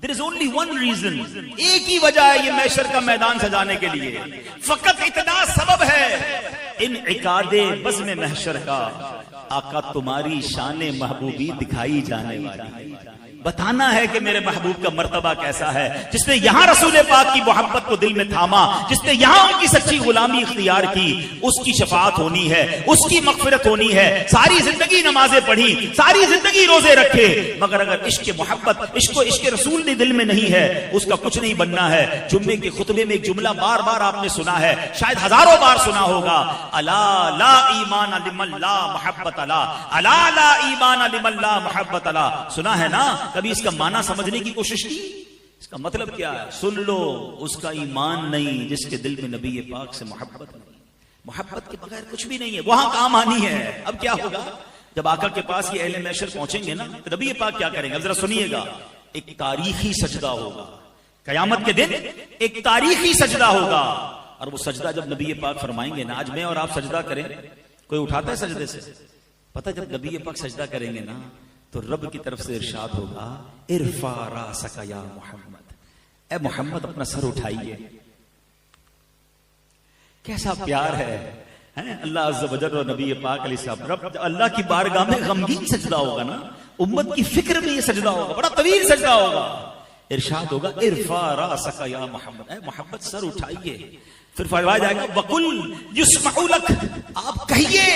There is only one reason. ایک ہی وجہ ہے یہ محشر کا میدان سجانے کے لیے، فقط اتنا سبب ہے انعقاد بزم محشر کا. آقا تمہاری شان محبوبی دکھائی جانے والی، بتانا ہے کہ میرے محبوب کا مرتبہ کیسا ہے. جس نے یہاں رسول پاک کی محبت کو دل میں تھاما، جس نے یہاں ان کی سچی غلامی اختیار کی، اس کی شفاعت ہونی ہے، اس کی مغفرت ہونی ہے. ساری زندگی نمازیں پڑھی، ساری زندگی روزے رکھے، مگر اگر عشق محبت، عشق رسول نے دل میں نہیں ہے، اس کا کچھ نہیں بننا ہے. جمعے کے خطبے میں ایک جملہ بار بار آپ نے سنا ہے، شاید ہزاروں بار سنا ہوگا، الا لا ایمان لمن لا محبت لا، الا لا ایمان لمن لا محبت لا. سنا ہے نا؟ کبھی اس کا معنی سمجھنے کی کوشش کی؟ اس کا مطلب کیا ہے؟ سن لو، اس کا ایمان نہیں جس کے دل میں نبی پاک سے محبت نہیں. محبت کے بغیر کچھ بھی نہیں ہے، وہاں کام آنی ہے. اب کیا ہوگا جب آقا کے پاس یہ اہل محشر پہنچیں گے نا، تو نبی پاک کیا کریں گے؟ اب ذرا سنیے گا. ایک تاریخی سجدہ ہوگا قیامت کے دن، ایک تاریخی سجدہ ہوگا. اور وہ سجدہ جب نبی پاک فرمائیں گے نا، آج میں اور آپ سجدہ کریں، کوئی اٹھاتا ہے سجدے سے؟ پتہ جب نبی پاک سجدہ کریں گے نا تو رب کی طرف سے ارشاد ہوگا، ارفع راسک یا محمد، اے محمد اپنا سر اٹھائیے. کیسا پیار ہے اللہ عز و جل اور نبی پاک علیہ السلام. رب اللہ کی بارگاہ میں غمگین سجدہ ہوگا نا، امت کی فکر میں یہ سجدہ ہوگا، بڑا طویل سجدہ ہوگا. ارشاد ہوگا ارفع راسک یا محمد، اے محمد سر اٹھائیے. پھر فرمایا جائے گا وقل یسمع لک، آپ کہیے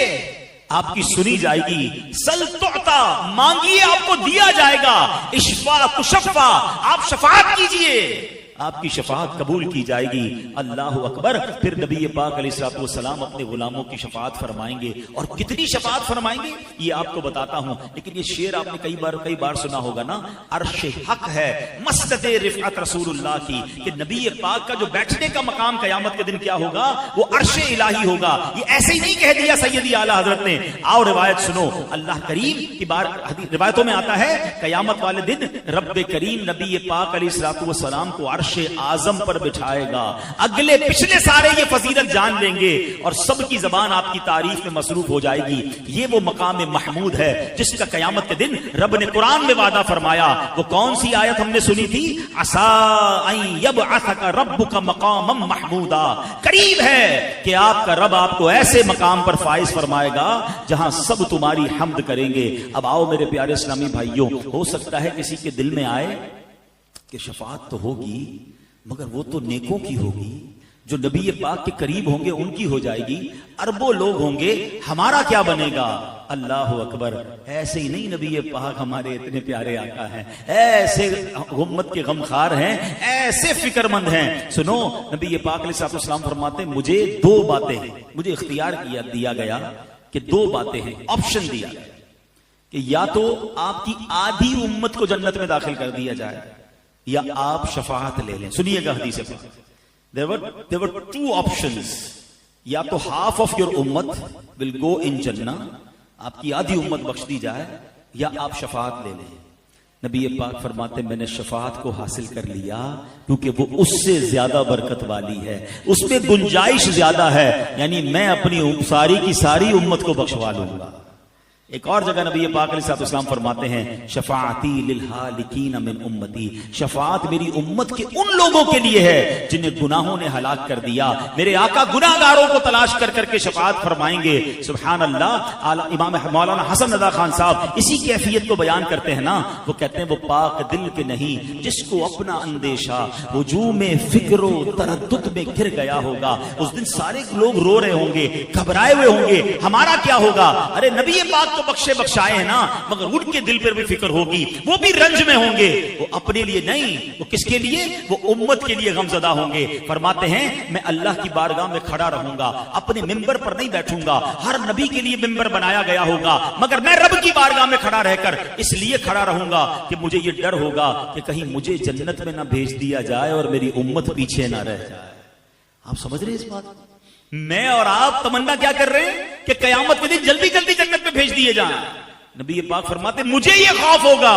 آپ کی سنی جائے گی. سل تعطا، مانگیے آپ کو دیا جائے گا. اشفا تشفا، آپ شفاعت کیجئے آپ کی شفاعت قبول کی جائے گی. اللہ اکبر. پھر نبی پاک علیہ الصلوۃ والسلام اپنے غلاموں کی شفاعت فرمائیں گے. اور کتنی شفاعت فرمائیں گے یہ آپ کو بتاتا ہوں، لیکن یہ شعر آپ نے کئی بار سنا ہوگا نا. عرش حق ہے مسجد رفعت رسول اللہ کی، کہ نبی پاک کا جو بیٹھنے کا مقام قیامت کے دن کیا ہوگا؟ وہ عرش الہی ہوگا. یہ ایسے ہی نہیں کہہ دیا سیدی اعلیٰ حضرت نے. آؤ روایت سنو. اللہ کریم کی بار روایتوں میں آتا ہے قیامت والے دن رب کریم نبی پاک علیہ الصلوۃ والسلام کو عرش اعظم پر بٹھائے گا. اگلے پچھلے سارے یہ فضیلت جان لیں گے اور سب کی زبان آپ کی تعریف میں مصروف ہو جائے گی. یہ وہ مقام محمود ہے جس کا قیامت کے دن رب نے قرآن میں وعدہ فرمایا. وہ کون سی آیت ہم نے سنی تھی؟ عسیٰ ان یبعثک ربک مقاما محمودا. قریب ہے کہ آپ کا رب آپ کو ایسے مقام پر فائز فرمائے گا جہاں سب تمہاری حمد کریں گے. اب آؤ میرے پیارے اسلامی بھائیوں، ہو سکتا ہے کسی کے دل میں آئے کہ شفاعت تو ہوگی مگر وہ تو نیکوں کی ہوگی، جو نبی پاک کے قریب ہوں گے ان کی ہو جائے گی. اربوں لوگ ہوں گے، ہمارا کیا بنے گا؟ اللہ اکبر. ایسے ہی نہیں، نبی پاک ہمارے اتنے پیارے آقا ہیں، ایسے امت کے غمخار ہیں، ایسے فکر مند ہیں. سنو، نبی پاک علیہ السلام فرماتے ہیں مجھے دو باتیں مجھے اختیار دیا گیا، کہ دو باتیں ہیں، آپشن دیا گیا کہ یا تو آپ کی آدھی امت کو جنت میں داخل کر دیا جائے یا آپ شفاعت لے لیں. سنیے گا حدیث پاک. There were two options. یا تو half of your ummah will go in Jannah، آپ کی آدھی امت بخش دی جائے، یا آپ شفاعت لے لیں. نبی پاک فرماتے میں نے شفاعت کو حاصل کر لیا کیونکہ وہ اس سے زیادہ برکت والی ہے، اس میں گنجائش زیادہ ہے. یعنی میں اپنی ساری کی ساری امت کو بخشوا لوں گا. ایک اور جگہ نبی پاک علیہ الصلوۃ والسلام فرماتے ہیں شفاعتی للہالکین من امتی، شفاعت میری امت کے ان لوگوں کے لیے ہے جنہیں گناہوں نے ہلاک کر دیا، میرے آقا گناہ گاروں کو تلاش کر کر کے شفاعت فرمائیں گے۔ سبحان اللہ۔ امام مولانا حسن رضا خان صاحب اسی کیفیت کو بیان کرتے ہیں نا، وہ کہتے ہیں وہ پاک دل کے نہیں جس کو اپنا اندیشہ ہجوم فکر و تردد میں گر گیا ہوگا، اس دن سارے لوگ رو رہے ہوں گے، گھبرائے ہوئے ہوں گے، ہمارا کیا ہوگا؟ ارے نبی پاک تو بخشے بخشائے ہیں نا، مگر ان کے دل پر بھی فکر ہوگی، وہ بھی رنج میں ہوں گے، وہ اپنے لیے نہیں، وہ کس کے لیے؟ وہ امت کے لیے غمزدہ ہوں گے۔ فرماتے ہیں میں اللہ کی بارگاہ میں کھڑا رہوں گا، اپنے ممبر پر نہیں بیٹھوں گا، ہر نبی کے لیے ممبر بنایا گیا ہوگا، مگر میں رب کی بارگاہ میں کھڑا رہ کر اس لیے کھڑا رہوں گا کہ مجھے یہ ڈر ہوگا کہ کہیں مجھے جنت میں نہ بھیج دیا جائے اور میری امت پیچھے نہ رہ جائے۔ آپ سمجھ رہے ہیں اس بات؟ میں اور آپ تمنا کیا کر رہے ہیں کہ قیامت کے دن جلدی جلدی جنت میں بھیج دیے جائیں۔ نبی پاک فرماتے مجھے یہ خوف ہوگا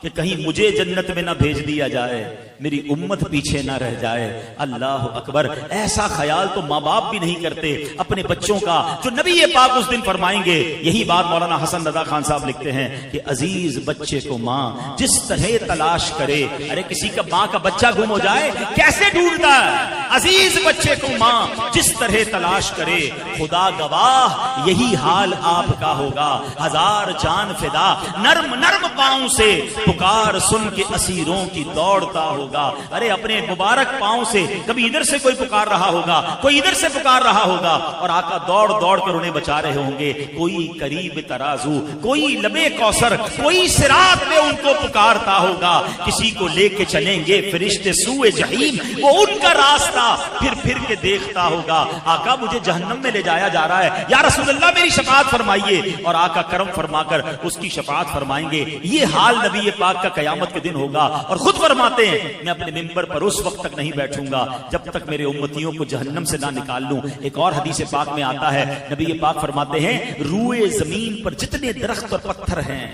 کہ کہیں مجھے جنت میں نہ بھیج دیا جائے، میری امت پیچھے نہ رہ جائے۔ اللہ اکبر۔ ایسا خیال تو ماں باپ بھی نہیں کرتے اپنے بچوں کا جو نبی پاک اس دن فرمائیں گے۔ یہی بات مولانا حسن رضا خان صاحب لکھتے ہیں کہ عزیز بچے کو ماں جس طرح تلاش کرے، ارے کسی کا ماں کا بچہ گم ہو جائے کیسے ڈھونڈتا ہے؟ عزیز بچے کو ماں جس طرح تلاش کرے، خدا گواہ یہی حال آپ کا ہوگا۔ ہزار جان فدا نرم نرم پاؤں سے پکار سن کے اسیروں کی دوڑتا ہوگا۔ ارے اپنے مبارک پاؤں سے کبھی ادھر سے کوئی پکار رہا ہوگا، کوئی ادھر سے پکار رہا ہوگا، اور آقا دوڑ دوڑ کر انہیں بچا رہے ہوں گے۔ کوئی قریب ترازو، کوئی لبے کوثر، کوئی صراط میں ان کو پکارتا ہوگا۔ کسی کو لے کے چلیں گے فرشتے سوئے جہیم، وہ ان کا راستہ پھر پھر کے دیکھتا ہوگا۔ آقا مجھے جہنم میں لے جایا جا رہا ہے، یا رسول اللہ میری شفاعت فرمائیے، اور آقا کرم فرما کر اس کی شفاعت فرمائیں گے۔ یہ حال نبی پاک کا قیامت کے دن ہوگا، اور خود فرماتے ہیں میں اپنے ممبر پر اس وقت تک نہیں بیٹھوں گا جب تک میرے امتیوں کو جہنم سے نہ نکال لوں۔ ایک اور حدیث پاک میں آتا ہے، نبی پاک فرماتے ہیں روئے زمین پر جتنے درخت اور پتھر ہیں،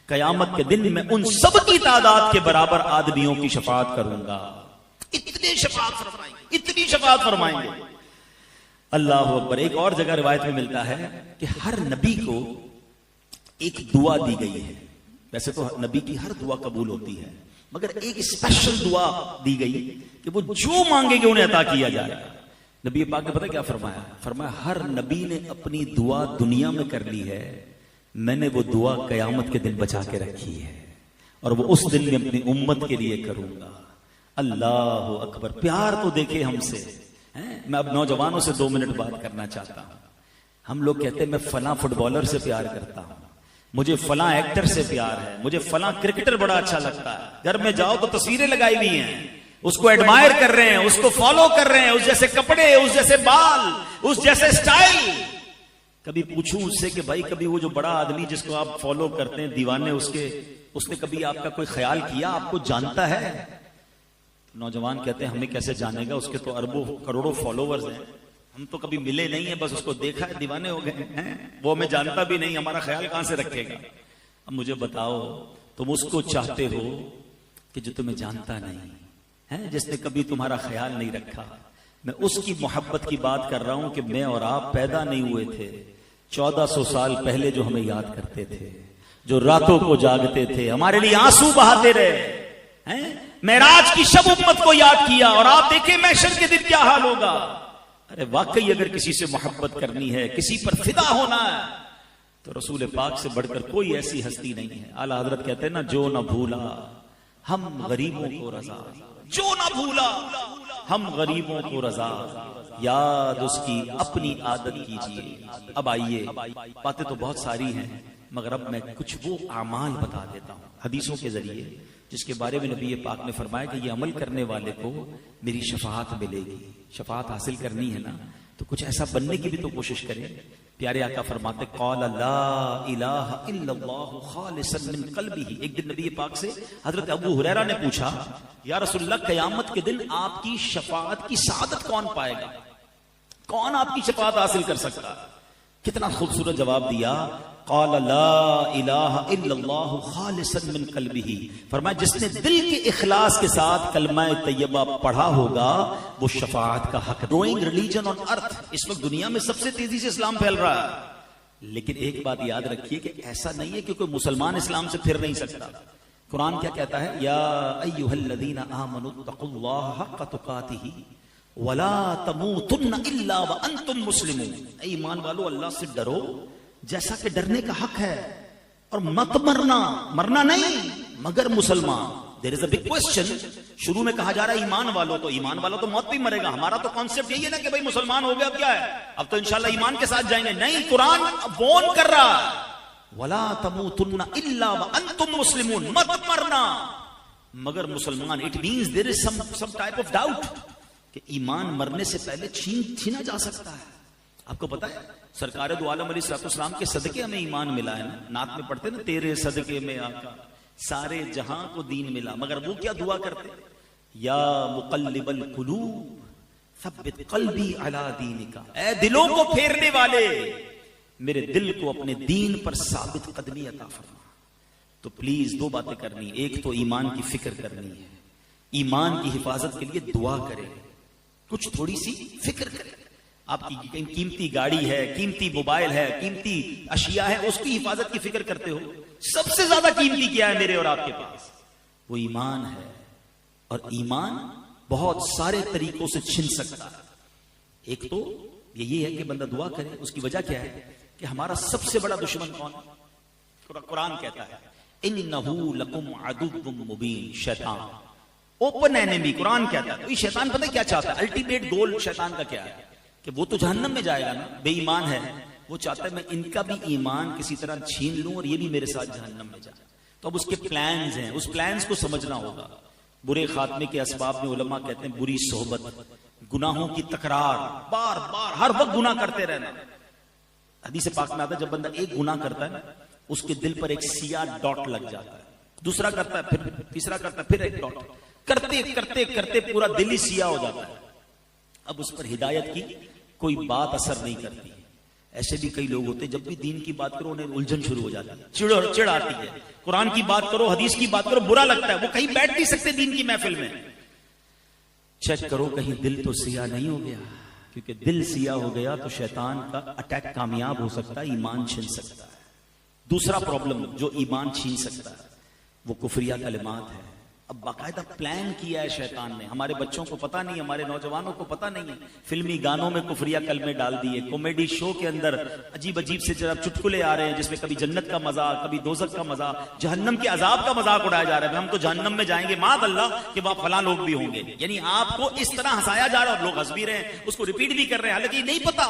قیامت کے دن میں ان سب کی تعداد کے برابر آدمیوں کی شفاعت کروں گا۔ اتنی شفاعت فرمائیں گے، اتنی شفاعت فرمائیں گے۔ اللہ اکبر۔ ایک اور جگہ روایت میں ملتا ہے کہ ہر نبی کو ایک دعا دی گئی ہے۔ ویسے تو نبی کی ہر دعا قبول ہوتی ہے، مگر ایک اسپیشل دعا دی گئی کہ وہ جو مانگے گے انہیں عطا کیا جائے گا۔ نبی پاک نے پتہ کیا فرمایا؟ فرمایا ہر نبی نے اپنی دعا دنیا میں کر لی ہے، میں نے وہ دعا قیامت کے دن بچا کے رکھی ہے، اور وہ اس دن میں اپنی امت کے لیے کروں گا۔ اللہ اکبر۔ پیار تو دیکھے ہم سے۔ میں اب نوجوانوں سے 2 منٹ بات کرنا چاہتا ہوں۔ ہم لوگ کہتے ہیں میں فلاں فٹ بالر سے پیار کرتا ہوں، مجھے فلاں ایکٹر سے پیار ہے، مجھے فلاں کرکٹر بڑا اچھا لگتا ہے۔ گھر میں جاؤ تو تصویریں لگائی ہوئی ہیں، اس کو ایڈمائر کر رہے ہیں، اس کو فالو کر رہے ہیں، اس جیسے کپڑے، اس جیسے بال، اس جیسے سٹائل۔ کبھی پوچھوں اس سے کہ بھائی کبھی وہ جو بڑا آدمی جس کو آپ فالو کرتے ہیں، دیوانے اس نے کبھی آپ کا کوئی خیال کیا، آپ کو جانتا ہے؟ نوجوان کہتے ہیں ہمیں کیسے جانے گا، اس کے تو اربوں کروڑوں فالوورز ہیں، ہم تو کبھی ملے نہیں ہیں، بس اس کو دیکھا ہے، دیوانے ہو گئے ہیں، وہ ہمیں جانتا بھی نہیں، ہمارا خیال کہاں سے رکھے گا؟ اب مجھے بتاؤ تم اس کو چاہتے ہو کہ جو تمہیں جانتا نہیں ہے، جس نے کبھی تمہارا خیال نہیں رکھا؟ میں اس کی محبت کی بات کر رہا ہوں کہ میں اور آپ پیدا نہیں ہوئے تھے، 1400 سال پہلے جو ہمیں یاد کرتے تھے، جو راتوں کو جاگتے تھے، ہمارے لیے آنسو بہاتے رہے، معراج کی شب امت کو یاد کیا، اور آپ دیکھیں محشر کے دن کیا حال ہوگا۔ ارے واقعی اگر کسی سے محبت کرنی ہے، کسی پر فدا ہونا ہے، تو رسول پاک سے بڑھ کر کوئی ایسی ہستی نہیں ہے۔ اعلیٰ حضرت کہتے ہیں نا، جو نہ بھولا ہم غریبوں کو رضا، جو نہ بھولا ہم غریبوں کو رضا، یاد اس کی اپنی عادت کیجیے۔ اب آئیے، باتیں تو بہت ساری ہیں، مگر اب میں کچھ وہ اعمال بتا دیتا ہوں حدیثوں کے ذریعے، جس کے بارے میں نبی پاک نے فرمایا کہ یہ عمل کرنے والے کو میری شفاعت ملے گی۔ شفاعت حاصل کرنی ہے نا، تو کچھ ایسا بننے کی بھی تو کوشش کریں۔ پیارے آقا فرماتے قال لا الہ الا اللہ خالصا من قلبہ۔ ایک دن نبی پاک سے حضرت ابو ہریرہ نے پوچھا، یا رسول اللہ قیامت کے دن آپ کی شفاعت کی سعادت کون پائے گا؟ کون آپ کی شفاعت حاصل کر سکتا؟ کتنا خوبصورت جواب دیا، قال لا الہ الا اللہ خالصا من قلبہ۔ فرمایا جس نے دل کے اخلاص کے ساتھ کلمہ طیبہ پڑھا ہوگا وہ شفاعت کا حق۔ گروئنگ ریلیجن آن ارتھ، اس وقت دنیا میں سب سے تیزی سے اسلام پھیل رہا ہے، لیکن ایک بات یاد رکھیے کہ ایسا نہیں ہے کہ کوئی مسلمان اسلام سے پھر نہیں سکتا. قرآن کیا کہتا ہے؟ یا ایھا الذین آمنوا اتقوا اللہ حق تقاتہ ولا تموتن الا وانتم مسلمون. اے ایمان والو اللہ سے ڈرو جیسا کہ ڈرنے کا حق ہے, اور مت مرنا نہیں مگر مسلمان. دیر از اے بگ کوسچن. شروع میں کہا جا رہا ہے ایمان والو, تو ایمان والا تو موت بھی مرے گا. ہمارا تو کانسیپٹ یہی ہے نا کہ بھائی مسلمان ہو گیا, اب کیا ہے, اب تو انشاءاللہ ایمان کے ساتھ جائیں گے. نہیں, قرآن وارن کر رہا ہے ولا تموتن الا وانتم مسلمون, مت مرنا مگر مسلمان. It means there is some type of doubt کہ ایمان مرنے سے پہلے چھینا جا سکتا ہے. آپ کو پتا ہے سرکار دو عالم علیہ السلام کے صدقے ہمیں ایمان ملا ہے نا. نعت میں پڑھتے نا, تیرے صدقے میں آقا سارے جہاں کو دین ملا. مگر وہ کیا دعا کرتے؟ یا مقلب القلوب ثبت قلبی علی دینک, اے دلوں کو پھیرنے والے میرے دل کو اپنے دین پر ثابت قدمی عطا فرما. تو پلیز دو باتیں کرنی. ایک تو ایمان کی فکر کرنی ہے, ایمان کی حفاظت کے لیے دعا کرے, کچھ تھوڑی سی فکر کرے. آپ کی قیمتی گاڑی ہے, قیمتی موبائل ہے, قیمتی اشیاء ہے, اس کی حفاظت کی فکر کرتے ہو. سب سے زیادہ قیمتی کیا ہے میرے اور آپ کے پاس؟ وہ ایمان ہے. اور ایمان بہت سارے طریقوں سے چھن سکتا ہے. ایک تو یہ ہے کہ بندہ دعا کرے. اس کی وجہ کیا ہے کہ ہمارا سب سے بڑا دشمن کون ہے؟ قرآن کہتا ہے انہ لکم عدو مبین, شیطان, اوپن اینیمی. قرآن کہتا ہے. تو یہ شیطان پتہ کیا چاہتا ہے؟ الٹیمیٹ گول شیطان کا کیا ہے کہ وہ تو جہنم میں جائے گا نا, بے ایمان ہے. وہ چاہتا ہے میں ان کا بھی ایمان کسی طرح چھین لوں اور یہ بھی میرے ساتھ جہنم میں جائے. تو اب اس کے پلانز ہیں, اس پلانز کو سمجھنا ہوگا. برے خاتمے کے اسباب میں علماء کہتے ہیں بری صحبت, گناہوں کی تکرار, بار بار ہر وقت گناہ کرتے رہنا. حدیث پاک میں آتا ہے جب بندہ ایک گناہ کرتا ہے نا, اس کے دل پر ایک سیاہ ڈاٹ لگ جاتا ہے. دوسرا کرتا ہے, پھر تیسرا کرتا ہے, پھر ایک ڈاٹ. کرتے کرتے کرتے پورا دل ہی سیاہ ہو جاتا ہے. اب اس پر ہدایت کی کوئی بات اثر نہیں کرتی. ایسے بھی کئی لوگ ہوتے ہیں جب بھی دین کی بات کرو انہیں الجھن شروع ہو جاتی ہے, چڑ آتی ہے. قرآن کی بات کرو, حدیث کی بات کرو, برا لگتا ہے. وہ کہیں بیٹھ نہیں سکتے دین کی محفل میں. چیک کرو کہیں دل تو سیاہ نہیں ہو گیا, کیونکہ دل سیاہ ہو گیا تو شیطان کا اٹیک کامیاب ہو سکتا ہے, ایمان چھین سکتا ہے. دوسرا پرابلم جو ایمان چھین سکتا ہے وہ کفریہ کلمات ہے. اب باقاعدہ پلان کیا ہے شیطان نے. ہمارے بچوں کو پتہ نہیں, ہمارے نوجوانوں کو پتہ نہیں ہے. فلمی گانوں میں کفریہ کلمے ڈال دیے, کامیڈی شو کے اندر عجیب عجیب سے جب چٹکلے آ رہے ہیں جس میں کبھی جنت کا مذاق, کبھی دوزخ کا مذاق, جہنم کے عذاب کا مذاق اڑایا جا رہا ہے. ہم تو جہنم میں جائیں گے, معاذ اللہ کہ وہاں فلاں لوگ بھی ہوں گے. یعنی آپ کو اس طرح ہنسایا جا رہا ہے اور لوگ ہنس بھی رہے ہیں, اس کو ریپیٹ بھی کر رہے ہیں, حالانکہ یہ نہیں پتا.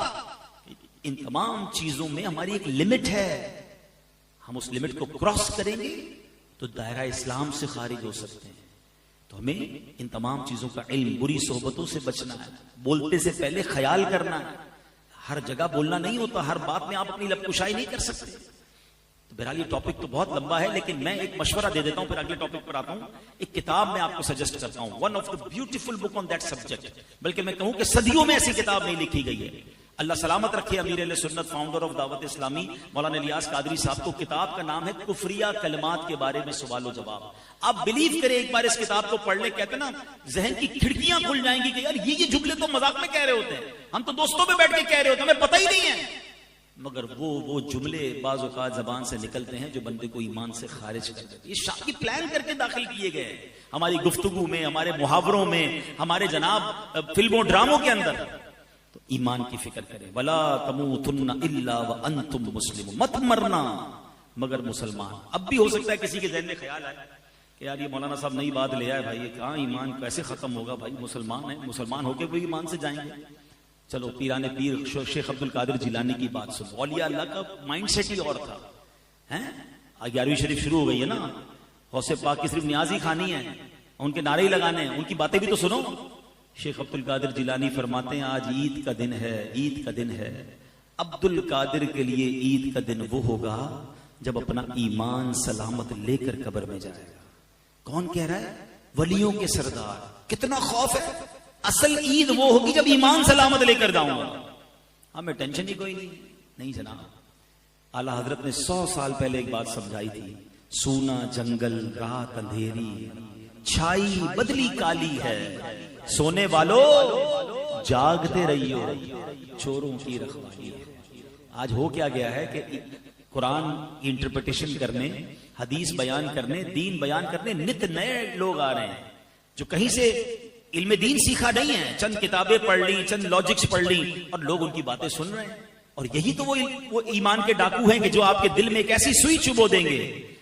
ان تمام چیزوں میں ہماری ایک لمٹ ہے. ہم اس لمٹ کو کراس کریں گے تو دائرہ اسلام سے خارج ہو سکتے ہیں. تو ہمیں ان تمام چیزوں کا علم, بری صحبتوں سے بچنا ہے, بولتے سے پہلے خیال کرنا ہے. ہر جگہ بولنا نہیں ہوتا, ہر بات میں آپ اپنی لب کشائی نہیں کر سکتے. تو بہرحال یہ ٹاپک تو بہت لمبا ہے, لیکن میں ایک مشورہ دے دیتا ہوں, پھر اگلے ٹاپک پر آتا ہوں. ایک کتاب میں آپ کو سجیسٹ کرتا ہوں, one of the beautiful book on that subject. بلکہ میں کہوں کہ صدیوں میں ایسی کتاب نہیں لکھی گئی ہے. اللہ سلامت رکھے امیر اہل سنت, فاؤنڈر آف دعوت اسلامی, مولانا الیاس قادری صاحب کو کتاب کا نام ہے کفریہ کلمات کے بارے میں سوال و جواب. آپ بلیو کریں, ایک بار اس کتاب کو پڑھ لیں, کہتے ہیں نا ذہن کی کھڑکیاں کھل جائیں گی کہ یار یہ جملے تو مذاق میں کہہ رہے ہوتے ہیں, ہم تو دوستوں میں بیٹھ کے کہہ رہے ہوتے ہیں, ہمیں پتہ ہی نہیں ہے. مگر وہ جملے بعض اوقات زبان سے نکلتے ہیں جو بندے کو ایمان سے خارج کر دیتے. یہ شاکی پلان کر کے داخل کیے گئے ہیں ہماری گفتگو میں, ہمارے محاوروں میں, ہمارے جناب فلموں ڈراموں کے اندر. تو ایمان کی فکر کریں. ولا تموتن الا وانتم مسلمون, مت مرنا مگر مسلمان. اب بھی ہو سکتا ہے کسی کے ذہن میں خیال آئے کہ یار یہ مولانا صاحب نئی بات لے آئے, بھائی یہ کہاں ایمان کیسے ختم ہوگا, بھائی مسلمان ہیں, مسلمان ہو کے وہ ایمان سے جائیں گے. چلو پیران پیر شیخ عبد القادر جیلانی کی بات سنو. اولیاء اللہ کا مائنڈ سیٹ ہی اور تھا. 11ویں شریف شروع ہو گئی ہے نا, غوث پاک کی صرف نیازی خانی ہے, ان کے نعرے ہی لگانے ہیں, ان کی باتیں بھی تو سنو. شیخ عبد القادر جیلانی فرماتے ہیں آج عید کا دن ہے, عید کا دن ہے. عبد القادر کے لیے عید کا دن وہ ہوگا جب اپنا ایمان سلامت لے کر قبر میں جائے گا. کون کہہ رہا ہے؟ ولیوں کے سردار. کتنا خوف ہے. اصل عید وہ ہوگی جب ایمان سلامت لے کر جاؤں گا. ہمیں ٹینشن ہی کوئی نہیں جناب. اعلیٰ حضرت نے 100 سال پہلے ایک بات سمجھائی تھی. سونا جنگل, رات اندھیری, چھائی بدلی کالی ہے, سونے والو جاگتے رہیو, چوروں کی رکھوالی ہے. آج ہو کیا گیا ہے کہ قرآن کی انٹرپریٹیشن کرنے، حدیث بیان کرنے، دین بیان کرنے نت نئے لوگ آ رہے ہیں جو کہیں سے علم دین سیکھا نہیں ہے، چند کتابیں پڑھ لی، چند لاجکس پڑھ لی اور لوگ ان کی باتیں سن رہے ہیں. اور یہی تو وہ ایمان کے ڈاکو ہیں کہ جو آپ کے دل میں ایک ایسی سوئی چبو دیں گے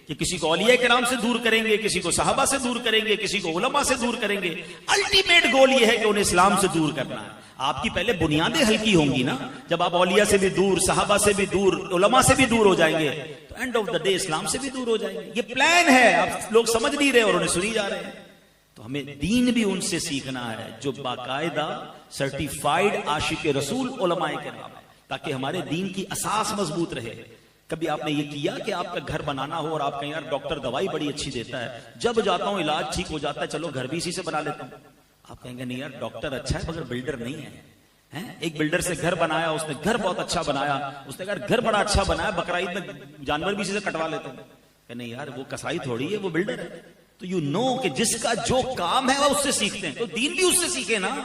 کہ کسی کو اولیاء کرام سے دور کریں گے، کسی کو صحابہ سے دور کریں گے، کسی کو علماء سے دور کریں گے. الٹیمیٹ گول یہ ہے کہ انہیں اسلام سے دور کرنا ہے. آپ کی پہلے بنیادیں ہلکی ہوں گی نا، جب آپ اولیاء سے بھی دور، صحابہ سے بھی دور، علماء سے بھی دور ہو جائیں گے تو اینڈ آف دا ڈے اسلام سے بھی دور ہو جائیں گے. یہ پلان ہے، آپ لوگ سمجھ نہیں رہے اور انہیں سنی جا رہے ہیں. تو ہمیں دین بھی ان سے سیکھنا ہے جو باقاعدہ سرٹیفائیڈ عاشق رسول علماء کرام ہے، تاکہ ہمارے دین کی اساس مضبوط رہے. کبھی آپ نے یہ کیا کہ آپ کا گھر بنانا ہو اور آپ کہیں یار ڈاکٹر دوائی بڑی اچھی دیتا ہے، جب جاتا ہوں علاج ٹھیک ہو جاتا ہے، چلو گھر بھی اسی سے بنا لیتا ہوں. آپ کہیں گے نہیں یار ڈاکٹر اچھا ہے مگر بلڈر نہیں ہے. ایک بلڈر سے گھر بنایا، اس نے گھر بہت اچھا بنایا، اس نے کہا گھر بڑا اچھا بنایا، بقرعید میں جانور بھی اسی سے کٹوا لیتا ہوں. کہ نہیں یار وہ کسائی تھوڑی ہے، وہ بلڈر ہے. تو یو نو کہ جس کا جو کام ہے وہ اس سے سیکھتے ہیں، تو دین بھی اس سے سیکھے نا،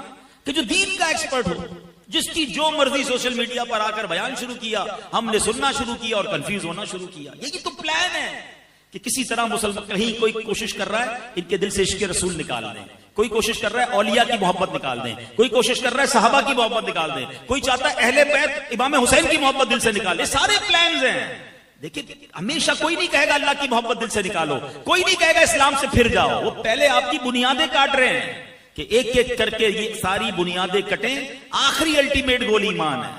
کہ جو دین کا ایکسپرٹ ہو. جس کی جو مرضی سوشل میڈیا پر آ کر بیان شروع کیا، ہم نے سننا شروع کیا اور کنفیوز ہونا شروع کیا. یہی تو پلان ہے کہ کسی طرح مسلمان، کہیں کوئی کوشش کر رہا ہے ان کے دل سے عشق رسول نکال دیں، کوئی کوشش کر رہا ہے اولیاء کی محبت نکال دیں، کوئی کوشش کر رہا ہے صحابہ کی محبت نکال دیں، کوئی چاہتا ہے اہل بیت امام حسین کی محبت دل سے نکال دیں. سارے پلانز ہیں. دیکھیں ہمیشہ کوئی نہیں کہے گا اللہ کی محبت دل سے نکالو، کوئی نہیں کہے گا اسلام سے پھر جاؤ. وہ پہلے آپ کی بنیادیں کاٹ رہے ہیں کہ ایک ایک کر کے یہ ساری بنیادیں کٹیں. آخری الٹیمیٹ گول ایمان ہے.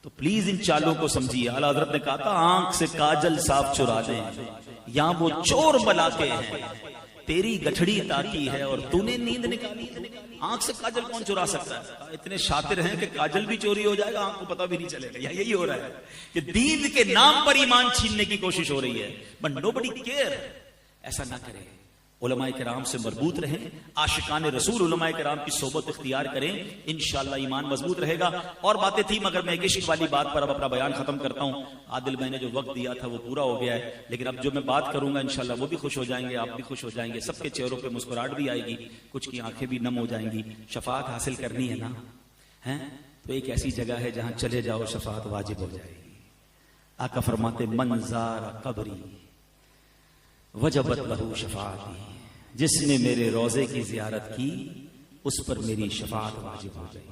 تو پلیز ان چالوں کو سمجھیے. اعلیٰ حضرت نے کہا تھا آنکھ سے کاجل صاف چرا دیں، یہاں وہ چور بلاتے ہیں، تیری گٹھڑی تاکی ہے اور تو نے نیند نکالی. آنکھ سے کاجل کون چرا سکتا ہے؟ اتنے شاطر ہیں کہ کاجل بھی چوری ہو جائے گا، آنکھ کو پتہ بھی نہیں چلے گا. یہی ہو رہا ہے کہ دین کے نام پر ایمان چھیننے کی کوشش ہو رہی ہے. But nobody care. ایسا نہ کریں. علماء کرام سے مربوط رہیں، عاشقان رسول علماء کرام کی صحبت اختیار کریں، انشاءاللہ ایمان مضبوط رہے گا. اور باتیں تھیں مگر میں ایک عشق والی بات پر اب اپنا بیان ختم کرتا ہوں. عادل میں نے جو وقت دیا تھا وہ پورا ہو گیا ہے، لیکن اب جو میں بات کروں گا انشاءاللہ وہ بھی خوش ہو جائیں گے، آپ بھی خوش ہو جائیں گے، سب کے چہروں پہ مسکراہٹ بھی آئے گی، کچھ کی آنکھیں بھی نم ہو جائیں گی. شفاعت حاصل کرنی ہے نا، تو ایک ایسی جگہ ہے جہاں چلے جاؤ شفاعت واجب ہو جائے گی. آقا فرماتے من زار قبری وجبت لہو شفاعتی، جس نے میرے روزے کی زیارت کی اس پر میری شفاعت واجب ہو جائے.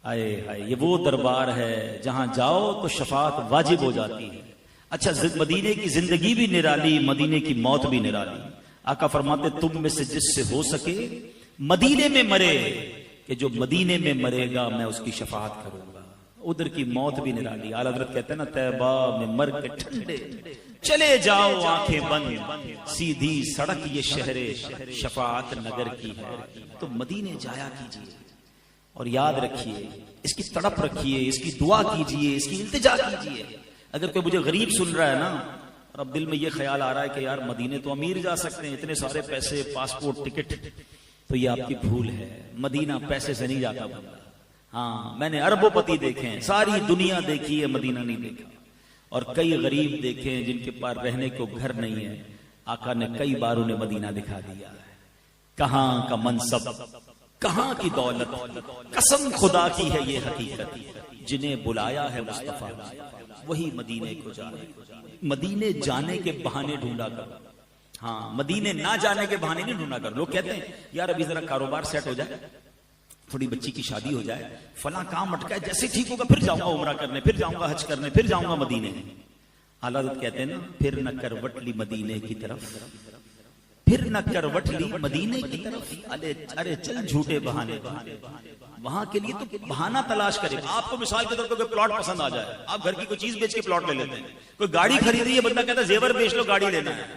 آئے ہائے، یہ وہ دربار ہے جہاں جاؤ تو شفاعت واجب ہو جاتی ہے. اچھا مدینے کی زندگی بھی نرالی، مدینے کی موت بھی نرالی. آقا فرماتے تم میں سے جس سے ہو سکے مدینے میں مرے، کہ جو مدینے میں مرے گا میں اس کی شفاعت کروں گا. ادھر کی موت بھی نرالی. اعلیٰ حضرت کہتے ہیں نا طیبہ میں مر کے ٹھنڈے چلے جاؤ آنکھیں بند، سیدھی سڑک یہ شہر شفاعت نگر کی ہے. تو مدینے جایا کیجئے اور یاد رکھیے، اس کی تڑپ رکھیے، اس کی دعا کیجئے، اس کی التجا کیجئے. اگر کوئی مجھے غریب سن رہا ہے نا اور اب دل میں یہ خیال آ رہا ہے کہ یار مدینے تو امیر جا سکتے ہیں، اتنے سارے پیسے، پاسپورٹ، ٹکٹ، تو یہ آپ کی بھول ہے. مدینہ پیسے سے نہیں جاتا بندہ. ہاں میں نے اربوں پتی دیکھے ہیں، ساری دنیا دیکھی ہے، مدینہ نہیں دیکھا. اور کئی غریب دیکھے ہیں جن کے پاس رہنے کو گھر نہیں ہے، آقا نے کئی بار انہیں مدینہ دکھا دیا ہے. کہاں کا منصب، کہاں کی دولت، قسم خدا کی ہے یہ حقیقت، جنہیں بلایا ہے مصطفیٰ وہی مدینے کو جائے. مدینے جانے کے بہانے ڈھونڈا کر، ہاں مدینے نہ جانے کے بہانے نہیں ڈھونڈا کر. لوگ کہتے ہیں یار ابھی ذرا کاروبار سیٹ ہو جائے، تھوڑی بچی کی شادی ہو جائے، فلاں کام اٹکا ہے، جیسے ٹھیک ہوگا پھر جاؤں گا عمرہ کرنے، پھر جاؤں گا حج کرنے، پھر جاؤں گا مدینے. اعلیٰ حضرت کہتے ہیں نا پھر نہ کروٹ لی مدینے کی طرف، پھر نہ کروٹ لی مدینے کی طرف. ارے چل جھوٹے بہانے، وہاں کے لیے تو بہانہ تلاش کرے. آپ کو مثال کے طور پر کوئی پلاٹ پسند آ جائے، آپ گھر کی کوئی چیز بیچ کے پلاٹ لے لیتے ہیں. کوئی گاڑی خریدی ہے، بندہ کہتا ہے زیور بیچ لو گاڑی لینا ہے.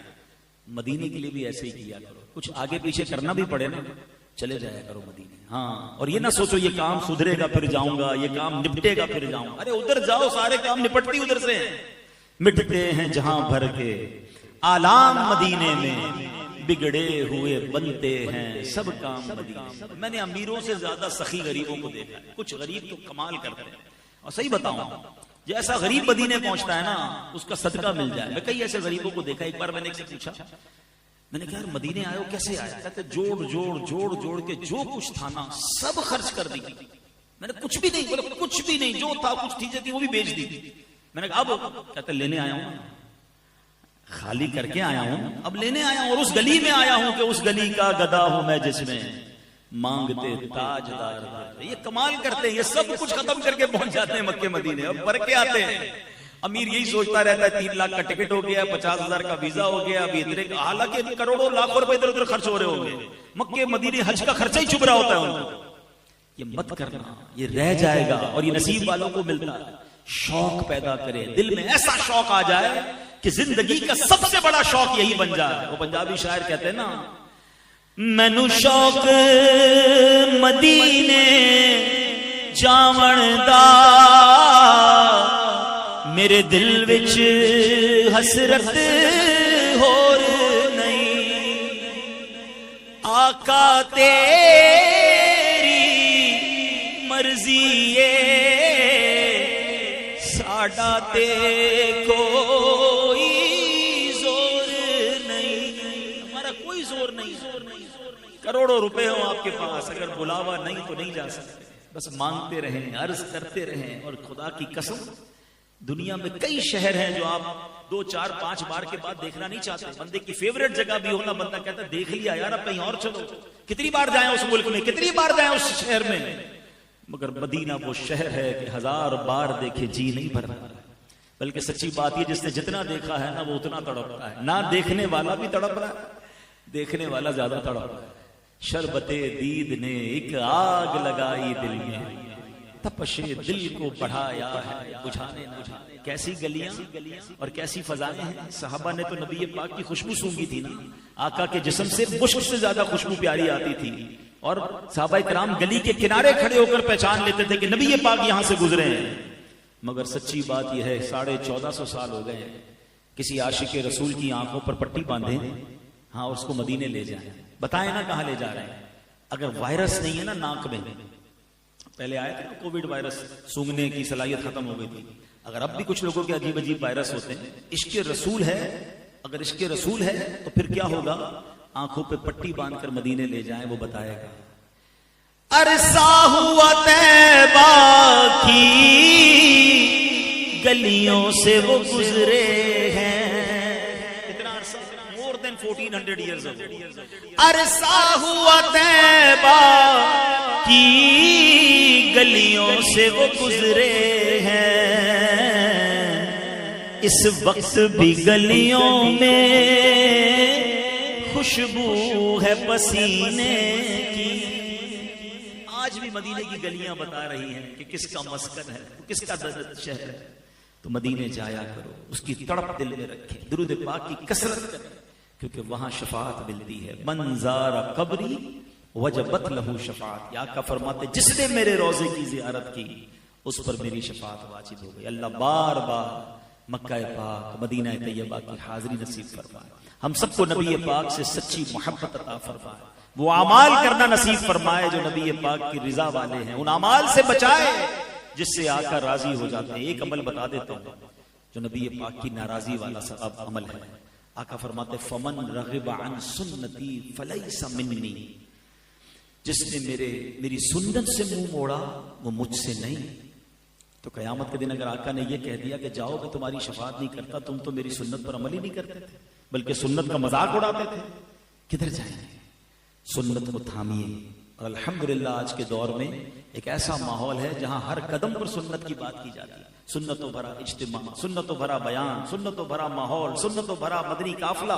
مدینے کے لیے بھی ایسے ہی کیا کرو، کچھ آگے پیچھے کرنا بھی پڑے نا، چلے جایا کرو مدینے. ہاں اور یہ نہ سوچو یہ کام سدھرے گا پھر جاؤں گا، یہ کام نپٹے گا پھر جاؤں گا. ارے ادھر جاؤ، سارے کام نپٹتی ادھر سے ہیں. مٹتے ہیں جہاں بھر کے آلام مدینے میں، بگڑے ہوئے بنتے ہیں سب کام مدینے. میں نے امیروں سے زیادہ سخی غریبوں کو دیکھا ہے. کچھ غریب تو کمال کرتے ہیں. اور صحیح بتاؤں جیسا غریب مدینے پہنچتا ہے نا اس کا صدقہ مل جائے. میں کئی ایسے غریبوں کو دیکھا. ایک بار میں نے ایک سے پوچھا، میں نے کہا یار مدینے آئے ہو کیسے آئے؟ کہتے جوڑ کے جو کچھ تھا نا سب خرچ کر دی. میں نے کچھ بھی نہیں، کچھ بھی نہیں، جو تھا کچھ چیزیں تھی وہ بھی بیچ دی. میں نے کہا اب کہتے لینے آیا ہوں، خالی کر کے آیا ہوں، اب لینے آیا ہوں، اور اس گلی میں آیا ہوں کہ اس گلی کا گدا ہوں میں جس میں مانگتے تاجدار۔ یہ کمال کرتے ہیں، یہ سب کچھ ختم کر کے پہنچ جاتے ہیں مکے مدینے، اب بھر کے آتے ہیں۔ امیر یہی سوچتا رہتا ہے 3 لاکھ کا ٹکٹ ہو گیا، 50,000 کا ویزا ہو گیا، ابھی اتنے، حالانکہ کروڑوں لاکھوں روپے ادھر ادھر خرچ ہو رہے ہوں گے، مکے مدینے حج کا خرچہ ہی چھپ رہا ہوتا ہے ان کو۔ یہ مت کرنا، یہ رہ جائے گا، اور یہ نصیب والوں کو ملتا ہے۔ شوق پیدا کرے، دل میں ایسا شوق آ جائے کہ زندگی کا سب سے بڑا شوق یہی بن جائے۔ وہ پنجابی شاعر کہتے ہیں نا، مینوں شوق مدینے جاون دا، میرے دل وچ حسرت ہور نہیں، آقا تیری مرضی ساڈا تے کوئی زور نہیں، ہمارا کوئی زور نہیں۔ کروڑوں روپے ہوں آپ کے پاس، اگر بلاوا نہیں تو نہیں جا سکتے، بس مانگتے رہیں، عرض کرتے رہیں۔ اور خدا کی قسم دنیا میں کئی شہر ہیں جو آپ 2 4 5 بار کے بعد دیکھنا نہیں چاہتے۔ بندے کی فیوریٹ جگہ بھی ہونا، بندہ کہتا ہے دیکھ لیا یار اب کہیں اور چلو، کتنی بار جائیں اس ملک میں، کتنی بار جائیں اس شہر میں، مگر مدینہ وہ شہر ہے کہ 1000 بار دیکھے جی نہیں بھرتا۔ بلکہ سچی بات یہ، جس نے جتنا دیکھا ہے نا وہ اتنا تڑپ رہا ہے، نہ دیکھنے والا بھی تڑپ رہا ہے، دیکھنے والا زیادہ تڑپ رہا ہے۔ شربت دید نے ایک آگ لگائی دل میں، تپش دل کو بڑھایا ہے بجھانے نہ جانے۔ کیسی گلیاں اور کیسی فضائیں ہیں۔ صحابہ نے تو نبی پاک کی خوشبو سونگی تھی نا، آقا کے جسم سے مشک سے زیادہ خوشبو پیاری آتی تھی، اور صحابہ کرام گلی کے کنارے کھڑے ہو کر پہچان لیتے تھے کہ نبی پاک یہاں سے گزرے ہیں۔ مگر سچی بات یہ ہے 1450 سال ہو گئے، کسی عاشق رسول کی آنکھوں پر پٹی باندھیں، ہاں اس کو مدینے لے جائیں، بتائیں نا کہاں لے جا رہے ہیں۔ اگر وائرس نہیں ہے نا ناک میں، پہلے آیا تھا کووڈ وائرس، سونگنے کی صلاحیت ختم ہو گئی تھی، اگر اب بھی کچھ لوگوں کے عجیب عجیب وائرس ہوتے ہیں، عشق رسول ہے، اگر عشق رسول ہے تو پھر کیا ہوگا؟ آنکھوں پہ پٹی باندھ کر مدینے لے جائیں، وہ بتائے گا۔ عرصہ ہوا طیبہ کی گلیوں سے وہ گزرے ہیں، کتنا عرصہ؟ مور دین 1400 ایئرز۔ عرصہ ہوا طیبہ کی گلیوں سے وہ گزرے ہیں، اس وقت بھی گلیوں میں خوشبو ہے پسینے کی۔ آج بھی مدینے کی گلیاں بتا رہی ہیں کہ کس کا مسکن ہے، کس کا شہر ہے۔ تو مدینے جایا کرو، اس کی تڑپ دل میں رکھیں، درود پاک کی کثرت کریں، کیونکہ وہاں شفاعت ملتی ہے۔ من زار قبری وجبت لہو شفاعت، یا کا فرماتے جس نے میرے روضے کی زیارت کی اس پر میری شفاعت واجب ہو گئی۔ اللہ بار بار مکہ پاک مدینہ طیبہ کی حاضری نصیب فرمائے، ہم سب کو نبی پاک سے سچی محبت عطا فرمائے، وہ اعمال کرنا نصیب فرمائے جو نبی پاک کی رضا والے ہیں، ان اعمال سے بچائے جس سے آقا راضی ہو جاتے ہیں۔ ایک عمل بتا دیتا ہوں جو نبی پاک کی ناراضی والا سبب عمل ہے۔ آقا فرماتے فمن رغب عن سنتی فلیس منی، جس نے میری سنت سے منہ موڑا وہ مجھ سے نہیں۔ تو قیامت کے دن اگر آقا نے یہ کہہ دیا کہ جاؤ میں تمہاری شفاعت نہیں کرتا، تم تو میری سنت پر عمل ہی نہیں کرتے تھے بلکہ سنت کا مذاق اڑاتے تھے، کدھر جائیں گے؟ سنت کو تھامیے۔ اور الحمدللہ آج کے دور میں ایک ایسا ماحول ہے جہاں ہر قدم پر سنت کی بات کی جاتی ہے، سنتوں بھرا اجتماع، سنتوں بھرا بیان، سنتوں بھرا ماحول، سنتوں بھرا مدنی قافلہ۔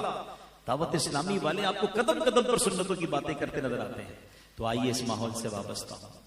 دعوت اسلامی والے آپ کو قدم قدم پر سنتوں کی باتیں کرتے نظر آتے ہیں۔ تو آئیے اس ماحول سے وابستہ ہوں،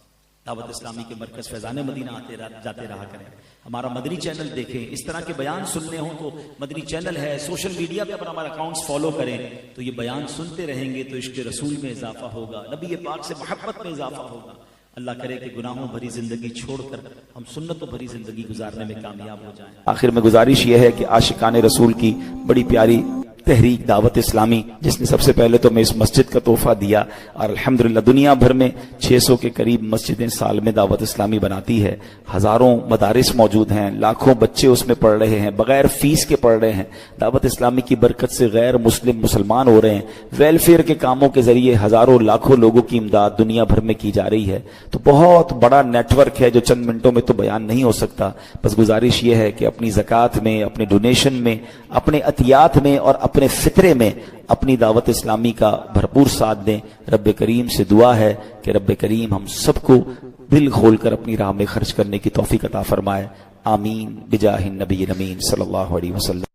دعوت اسلامی کے مرکز فیضان مدینہ آتے جاتے رہا کریں، ہمارا مدنی چینل دیکھیں، اس طرح کے بیان سننے ہوں تو مدنی چینل ہے، سوشل میڈیا پہ اپنا ہمارا اکاؤنٹس فالو کریں، تو یہ بیان سنتے رہیں گے تو عشق رسول میں اضافہ ہوگا، نبی پاک سے محبت میں اضافہ ہوگا۔ اللہ کرے کہ گناہوں بھری زندگی چھوڑ کر ہم سنتوں بھری زندگی گزارنے میں کامیاب ہو جائیں۔ آخر میں گزارش یہ ہے کہ عاشقان رسول کی بڑی پیاری تحریک دعوت اسلامی، جس نے سب سے پہلے تو میں اس مسجد کا تحفہ دیا، اور الحمدللہ دنیا بھر میں 600 کے قریب مسجدیں سال میں دعوت اسلامی بناتی ہے، ہزاروں مدارس موجود ہیں، لاکھوں بچے اس میں پڑھ رہے ہیں، بغیر فیس کے پڑھ رہے ہیں، دعوت اسلامی کی برکت سے غیر مسلم مسلمان ہو رہے ہیں، ویلفیئر کے کاموں کے ذریعے ہزاروں لاکھوں لوگوں کی امداد دنیا بھر میں کی جا رہی ہے۔ تو بہت بڑا نیٹ ورک ہے جو چند منٹوں میں تو بیان نہیں ہو سکتا۔ بس گزارش یہ ہے کہ اپنی زکوٰۃ میں، اپنے ڈونیشن میں، اپنے عطیات میں اور اپنے فطرے میں اپنی دعوت اسلامی کا بھرپور ساتھ دیں۔ رب کریم سے دعا ہے کہ رب کریم ہم سب کو دل کھول کر اپنی راہ میں خرچ کرنے کی توفیق عطا فرمائے۔ آمین بجاہ النبی الامین صلی اللہ علیہ وسلم۔